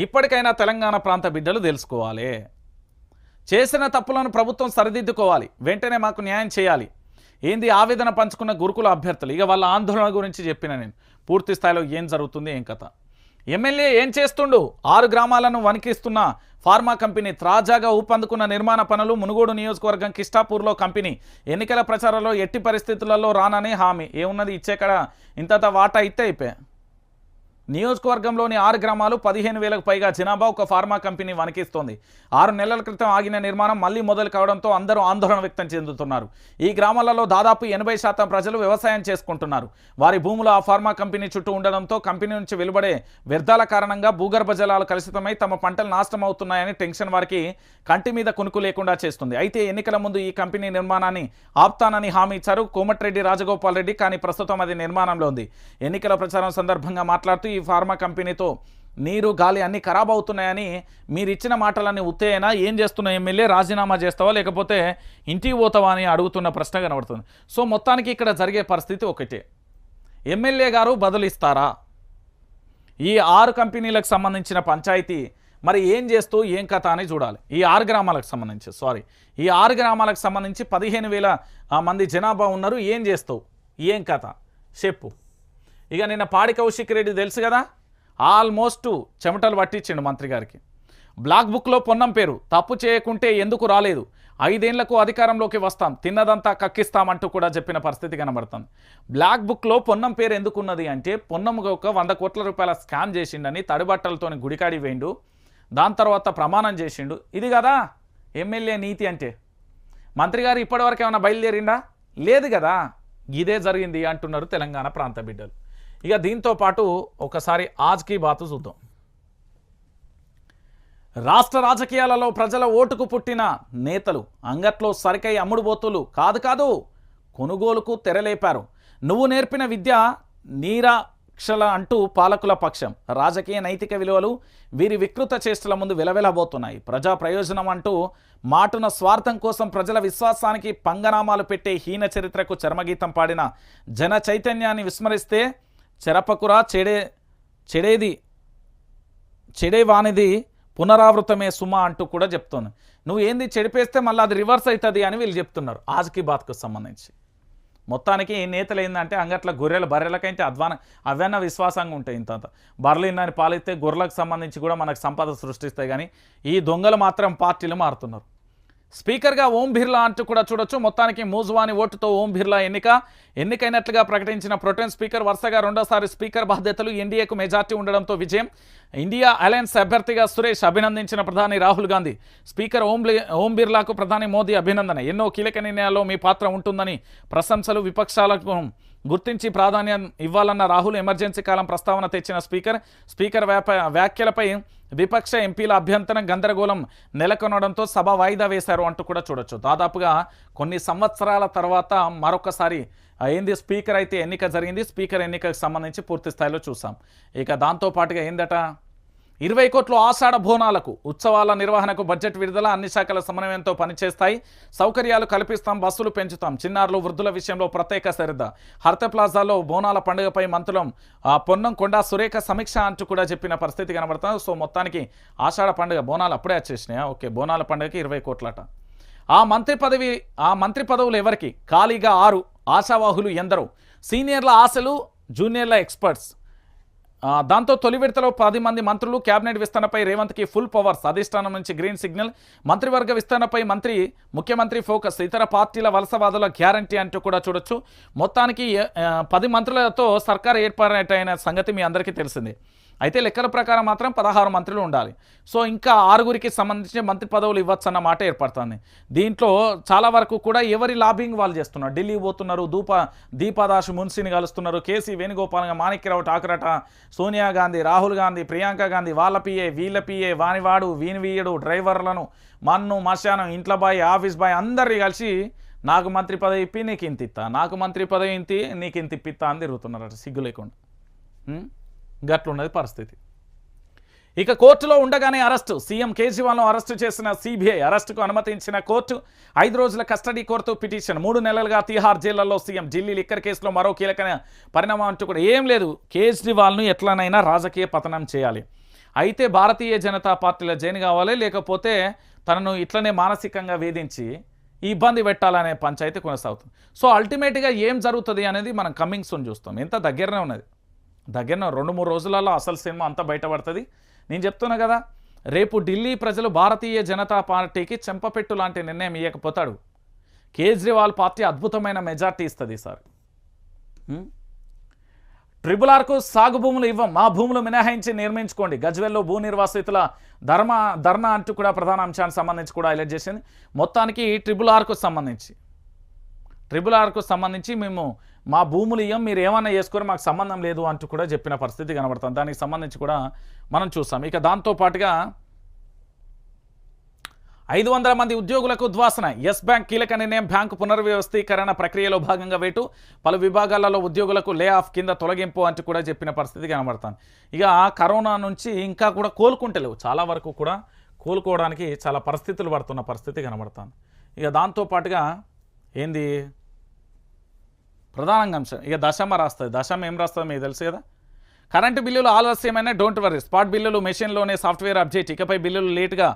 ఇప్పటికైనా తెలంగాణ ప్రాంత బిడ్డలు తెలుసుకోవాలి. చేసిన తప్పులను ప్రభుత్వం సరిదిద్దుకోవాలి. వెంటనే మాకు న్యాయం చేయాలి. ఏంది ఆవేదన పంచుకున్న గురుకుల అభ్యర్థులు. ఇక వాళ్ళ ఆందోళన గురించి చెప్పిన నేను పూర్తి స్థాయిలో ఏం జరుగుతుంది, ఏం కథ. ఎమ్మెల్యే ఏం చేస్తుండు? 6 గ్రామాలను వణికిస్తున్న ఫార్మా కంపెనీ. తాజాగా ఊపందుకున్న నిర్మాణ పనులు. మునుగోడు నియోజకవర్గం కిష్టాపూర్లో కంపెనీ. ఎన్నికల ప్రచారంలో ఎట్టి పరిస్థితులలో రానని హామీ. ఏమున్నది ఇచ్చేక్కడ ఇంత వాటా ఇస్తే అయిపోయా. నియోజకవర్గంలోని 6 గ్రామాలు 15,000కు పైగా జనాభా ఒక ఫార్మా కంపెనీ వణికిస్తోంది. 6 నెలల క్రితం ఆగిన నిర్మాణం మళ్లీ మొదలు కావడంతో అందరూ ఆందోళన వ్యక్తం చెందుతున్నారు. ఈ గ్రామాలలో దాదాపు 80% ప్రజలు వ్యవసాయం చేసుకుంటున్నారు. వారి భూములు ఆ ఫార్మా కంపెనీ చుట్టూ ఉండడంతో కంపెనీ నుంచి వెలువడే వ్యర్థాల కారణంగా భూగర్భ జలాలు కలుషితమై తమ పంటలు నాశనం అవుతున్నాయని టెన్షన్ వారికి కంటి మీద కునుకు లేకుండా చేస్తుంది. అయితే ఎన్నికల ముందు ఈ కంపెనీ నిర్మాణాన్ని ఆపుతానని హామీ ఇచ్చారు కోమటిరెడ్డి రాజగోపాల్ రెడ్డి. కానీ ప్రస్తుతం అది నిర్మాణంలో ఉంది. ఎన్నికల ప్రచారం సందర్భంగా మాట్లాడుతూ ఈ ఫార్మా కంపెనీతో నీరు గాలి అన్నీ ఖరాబ్ అవుతున్నాయని, మీరు ఇచ్చిన మాటలన్నీ ఉత్తేనా? ఏం చేస్తున్న ఎమ్మెల్యే? రాజీనామా చేస్తావా లేకపోతే ఇంటికి పోతావా అని అడుగుతున్న ప్రశ్న కనబడుతుంది. సో మొత్తానికి ఇక్కడ జరిగే పరిస్థితి ఒకటే. ఎమ్మెల్యే గారు బదులిస్తారా? ఈ 6 కంపెనీలకు సంబంధించిన పంచాయతీ మరి ఏం చేస్తూ ఏం కథ అని చూడాలి. ఈ 6 గ్రామాలకు సంబంధించి ఈ 6 గ్రామాలకు సంబంధించి 15,000 మంది జనాభా ఉన్నారు. ఏం చేస్తావు, ఏం కథ చెప్పు. ఇక నిన్న పాడి కౌశిక్ రెడ్డి తెలుసు కదా, ఆల్మోస్ట్ చెమటలు పట్టించిండు మంత్రి గారికి. బ్లాక్ బుక్లో పొన్నం పేరు. తప్పు చేయకుంటే ఎందుకు రాలేదు, 5 ఏళ్లకు అధికారంలోకి వస్తాం, తిన్నదంతా కక్కిస్తామంటూ కూడా చెప్పిన పరిస్థితి కనబడుతుంది. బ్లాక్ బుక్లో పొన్నం పేరు ఎందుకున్నది అంటే పొన్నం ఒక 100 కోట్ల రూపాయల స్కామ్ చేసిండని తడిబట్టలతోని గుడికాడి వేయండు. దాని తర్వాత ప్రమాణం చేసిండు. ఇది కదా ఎమ్మెల్యే నీతి అంటే. మంత్రి గారు ఇప్పటివరకు ఏమైనా బయలుదేరిండా? లేదు కదా. ఇదే జరిగింది అంటున్నారు తెలంగాణ ప్రాంత బిడ్డలు. ఇక దీంతో పాటు ఒకసారి ఆజ్కి బాతు చూద్దాం. రాష్ట్ర రాజకీయాలలో ప్రజల ఓటుకు పుట్టిన నేతలు అంగట్లో సరికై అమ్ముడుబోతులు కాదు కొనుగోలుకు తెరలేపారు. నువ్వు నేర్పిన విద్య నీరా విపక్షల అంటూ పాలకుల పక్షం. రాజకీయ నైతిక విలువలు వీరి వికృత చేష్టల ముందు విలవిలబోతున్నాయి. ప్రజా ప్రయోజనం అంటూ మాటున స్వార్థం కోసం ప్రజల విశ్వాసానికి పంగనామాలు పెట్టే హీన చరిత్రకు చర్మగీతం పాడిన జన చైతన్యాన్ని విస్మరిస్తే చెరపకురా చెడేవానిది పునరావృతమే సుమా అంటూ కూడా చెప్తోంది. నువ్వు ఏంది చెడిపేస్తే మళ్ళీ అది రివర్స్ అవుతుంది అని వీళ్ళు చెప్తున్నారు ఆజ్కి బాత్కు సంబంధించి. మొత్తానికి నేతలు ఏంటంటే అంగట్ల గొర్రెల బర్రెలకైతే అవన్న విశ్వాసంగా ఉంటాయి. ఇంత బర్రెలు ఇన్నని పాలిస్తే గొర్రెలకు సంబంధించి కూడా మనకు సంపద సృష్టిస్తాయి. కానీ ఈ దొంగలు మాత్రం పార్టీలు మారుతున్నారు. స్పీకర్గా ఓం బిర్లా అంటూ కూడా చూడొచ్చు. మొత్తానికి మూజువాని ఓటుతో ఓం బిర్లా ఎన్నికైనట్లుగా ప్రకటించిన ప్రొటెం స్పీకర్ వరుసగా రెండోసారి స్పీకర్ బాధ్యతలు. ఎన్డీఏకు మెజార్టీ ఉండడంతో విజయం. ఇండియా అలయన్స్ అభ్యర్థిగా సురేష్ అభినందించిన ప్రధాని రాహుల్ గాంధీ. స్పీకర్ ఓం బిర్లాకు ప్రధాని మోదీ అభినందన. ఎన్నో కీలక నిర్ణయాల్లో మీ పాత్ర ఉంటుందని ప్రశంసలు. విపక్షాలకు గుర్తించి ప్రాధాన్యం ఇవ్వాలన్న రాహుల్ ఎమర్జెన్సీ కాలం ప్రస్తావన తెచ్చిన స్పీకర్ వ్యాఖ్యలపై విపక్ష ఎంపీల అభ్యంతరం గందరగోళం నెలకొనడంతో సభ వాయిదా వేశారు అంటూ కూడా చూడొచ్చు. దాదాపుగా కొన్ని సంవత్సరాల తర్వాత మరొకసారి ఏంది స్పీకర్ అయితే ఎన్నిక జరిగింది. స్పీకర్ ఎన్నికకు సంబంధించి పూర్తి స్థాయిలో చూసాం. ఇక దాంతోపాటుగా ఏందట 20 కోట్లు ఆషాఢ బోనాలకు ఉత్సవాల నిర్వహణకు బడ్జెట్ విడుదల. అన్ని శాఖల సమన్వయంతో పనిచేస్తాయి. సౌకర్యాలు కల్పిస్తాం. బస్సులు పెంచుతాం. చిన్నారులు వృద్ధుల విషయంలో ప్రత్యేక శ్రద్ధ. హర్త ప్లాజాలో బోనాల పండుగపై మంత్రులం పొన్నం కొండా సురేఖ సమీక్ష అంటూ కూడా చెప్పిన పరిస్థితి కనబడుతుంది. సో మొత్తానికి ఆషాఢ పండుగ బోనాలు అప్పుడే వచ్చేసినాయా? ఓకే, బోనాల పండుగకి 20 కోట్లట. ఆ మంత్రి పదవులు ఎవరికి? ఖాళీగా 6. ఆశావాహులు ఎందరో. సీనియర్ల ఆశలు, జూనియర్ల ఎక్స్పర్ట్స్. దాంతో తొలి విడతలో 10 మంది మంత్రులు. క్యాబినెట్ విస్తరణపై రేవంత్కి ఫుల్ పవర్స్. అధిష్టానం నుంచి గ్రీన్ సిగ్నల్. మంత్రివర్గ విస్తరణపై ముఖ్యమంత్రి ఫోకస్. ఇతర పార్టీల వలసవాదుల గ్యారంటీ అంటూ కూడా చూడొచ్చు. మొత్తానికి 10 మంత్రులతో సర్కారు ఏర్పాటైన సంగతి మీ అందరికీ తెలిసిందే. అయితే లెక్కల ప్రకారం మాత్రం 16 మంత్రులు ఉండాలి. సో ఇంకా 6గురికి సంబంధించిన మంత్రి పదవులు ఇవ్వచ్చు అన్న మాట ఏర్పడుతుంది. దీంట్లో చాలా వరకు కూడా ఎవరి లాబింగ్ వాళ్ళు చేస్తున్నారు. ఢిల్లీ పోతున్నారు, దీపాదాసు మున్సిని కలుస్తున్నారు. కేసీ వేణుగోపాల్, మాణిక్యరావు ఠాకరట, సోనియా గాంధీ, రాహుల్ గాంధీ, ప్రియాంక గాంధీ, వాళ్ళ పిఏ, వీళ్ళ పిఏ, వానివాడు వీనివీయుడు, డ్రైవర్లను, మన్ను మశానం, ఇంట్లో బాయ్, ఆఫీస్ బాయ్ అందరు కలిసి నాకు మంత్రి పదవి ఇప్పి నీకు ఇంత ఇస్తా, నాకు మంత్రి పదవి ఇంతి నీకు ఇంత ఇప్పిస్తా అని తిరుగుతున్నారట సిగ్గు లేకుండా. గట్లున్నది పరిస్థితి. ఇక కోర్టులో ఉండగానే అరెస్టు. సీఎం కేజ్రీవాల్ను అరెస్టు చేసిన సిబిఐ. అరెస్టుకు అనుమతించిన కోర్టు 5 రోజుల కస్టడీ కోర్టు పిటిషన్. 3 నెలలుగా తిహార్ జైళ్లలో సీఎం. ఢిల్లీ లిక్కర్ కేసులో మరో కీలక పరిణామం అంటూ కూడా ఏం లేదు. కేజ్రీవాల్ను ఎట్లనైనా రాజకీయ పతనం చేయాలి. అయితే భారతీయ జనతా పార్టీలో జాయిన్ కావాలి, లేకపోతే తనను ఇట్లనే మానసికంగా వేధించి ఇబ్బంది పెట్టాలనే పంచాయతీ కొనసాగుతుంది. సో అల్టిమేట్గా ఏం జరుగుతుంది అనేది మనం కమింగ్ సూన్ చూస్తాం. ఎంత దగ్గరనే ఉన్నది. 2-3 రోజులలో అసలు సినిమా అంతా బయటపడుతుంది. నేను చెప్తున్నా కదా, రేపు ఢిల్లీ ప్రజలు భారతీయ జనతా పార్టీకి చెంపపెట్టు లాంటి నిర్ణయం ఇవ్వకపోతాడు. కేజ్రీవాల్ పార్టీ అద్భుతమైన మెజార్టీ ఇస్తుంది సార్. RRRకు సాగు భూములు ఇవ్వం, మా భూములు మినహాయించి నిర్మించుకోండి. గజ్వెల్లో భూ నిర్వాసితుల ధర్నా అంటూ కూడా ప్రధాన అంశానికి సంబంధించి కూడా హైలైట్ చేసింది. మొత్తానికి RRRకు సంబంధించి మేము మా భూములు ఇయ్యం, మీరు ఏమన్నా చేసుకొని మాకు సంబంధం లేదు అంటూ కూడా చెప్పిన పరిస్థితి కనబడుతుంది. దానికి సంబంధించి కూడా మనం చూసాం. ఇక దాంతోపాటుగా 500 మంది ఉద్యోగులకు ఉద్వాసన. ఎస్ బ్యాంక్ కీలక నిర్ణయం. బ్యాంకు పునర్వ్యవస్థీకరణ ప్రక్రియలో భాగంగా వేటు. పలు విభాగాలలో ఉద్యోగులకు లే ఆఫ్ కింద తొలగింపు అంటూ కూడా చెప్పిన పరిస్థితి కనబడుతుంది. ఇక కరోనా నుంచి ఇంకా కూడా కోలుకుంటలేవు. చాలా వరకు కూడా కోలుకోవడానికి చాలా పరిస్థితులు పడుతున్న పరిస్థితి కనబడుతుంది. ఇక దాంతోపాటుగా ఏంది ప్రధానంగా అంశం, ఇక దశమ రాస్తుంది. దశమ ఏం రాస్తుంది మీకు తెలుసు కదా. కరెంటు బిల్లులు ఆలస్యమైన డోంట్ వరీ. స్పాట్ బిల్లులు మెషిన్లోనే సాఫ్ట్వేర్ అప్డేట్. ఇకపై బిల్లులు లేటుగా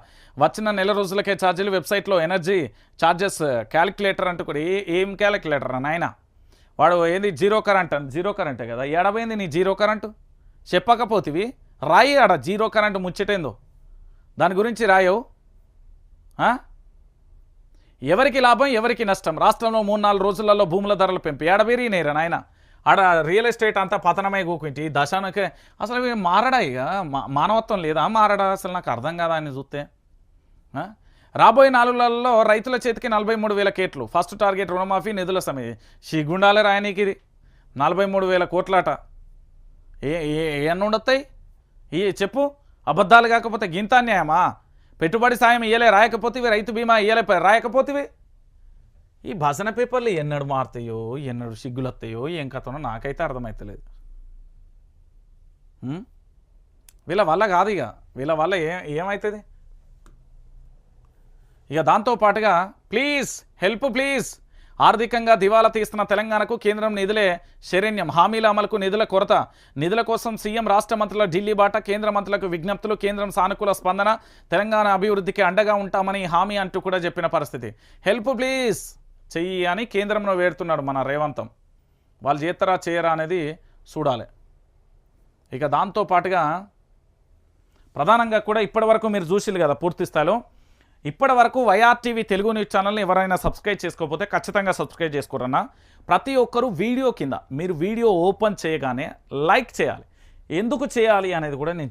వచ్చిన నెల రోజులకే ఛార్జీలు. వెబ్సైట్లో ఎనర్జీ ఛార్జెస్ క్యాలిక్యులేటర్ అంటూ కూడా ఏం క్యాలిక్యులేటర్ నాయన వాడు ఏంది జీరో కరెంటే కదా. ఏడబోయింది నీ జీరో కరెంటు చెప్పకపోతివి. రాయి ఆడ జీరో కరెంటు ముచ్చటేందో దాని గురించి రాయవు. ఎవరికి లాభం ఎవరికి నష్టం? రాష్ట్రంలో 3-4 రోజులలో భూముల ధరలు పెంపు. ఏడబేరినేరా నాయన. ఆడ రియల్ ఎస్టేట్ అంతా పతనమై కూకుంటి దశానికి అసలు మారడా? ఇక మానవత్వం లేదా మారడా? అసలు నాకు అర్థం కాదా అని చూస్తే. రాబోయే 4 నెలల్లో రైతుల చేతికి 43,000 కోట్లు. ఫస్ట్ టార్గెట్ రుణమాఫీ నిధుల సమయం. సిగ్గుండాలే రాయనీకి ఇది 43,000 కోట్లట. ఎన్ని ఉండొస్తాయి చెప్పు? అబద్ధాలు కాకపోతే గింత అన్యాయమా? పెట్టుబడి సాయం ఇయ్యలే రాయకపోతేవి, రైతు బీమా ఇయ్యలే రాయకపోతేవి. ఈ భజన పేపర్లు ఎన్నడు మారుతాయో ఎన్నడు సిగ్గులు వస్తాయో ఏం కథనో నాకైతే అర్థమవుతలేదు. వీళ్ళ వల్ల కాదు, ఇక వీళ్ళ వల్ల ఏమవుతుంది ఇక. దాంతోపాటుగా ప్లీజ్ హెల్ప్ ప్లీజ్, ఆర్థికంగా దివాలా తీస్తున్న తెలంగాణకు కేంద్రం నిధులే శరణ్యం, హామీల అమలుకు నిధుల కొరత, నిధుల కోసం సీఎం రాష్ట్ర మంత్రుల ఢిల్లీ బాట, కేంద్ర మంత్రులకు విజ్ఞప్తులు, కేంద్రం సానుకూల స్పందన, తెలంగాణ అభివృద్ధికి అండగా ఉంటామని హామీ అంటూ కూడా చెప్పిన పరిస్థితి. హెల్ప్ ప్లీజ్ చెయ్యి అని కేంద్రంలో వేడుతున్నాడు మన రేవంతం. వాళ్ళు చేస్తారా చేయరా అనేది చూడాలి. ఇక దాంతోపాటుగా ప్రధానంగా కూడా ఇప్పటివరకు మీరు చూసిరు కదా పూర్తి స్థాయిలో, ఇప్పటివరకు వైఆర్టీవీ తెలుగు న్యూస్ ఛానల్ని ఎవరైనా సబ్స్క్రైబ్ చేసుకోకపోతే ఖచ్చితంగా సబ్స్క్రైబ్ చేసుకోరన్నా. ప్రతి ఒక్కరూ వీడియో కింద మీరు వీడియో ఓపెన్ చేయగానే లైక్ చేయాలి. ఎందుకు చేయాలి అనేది కూడా నేను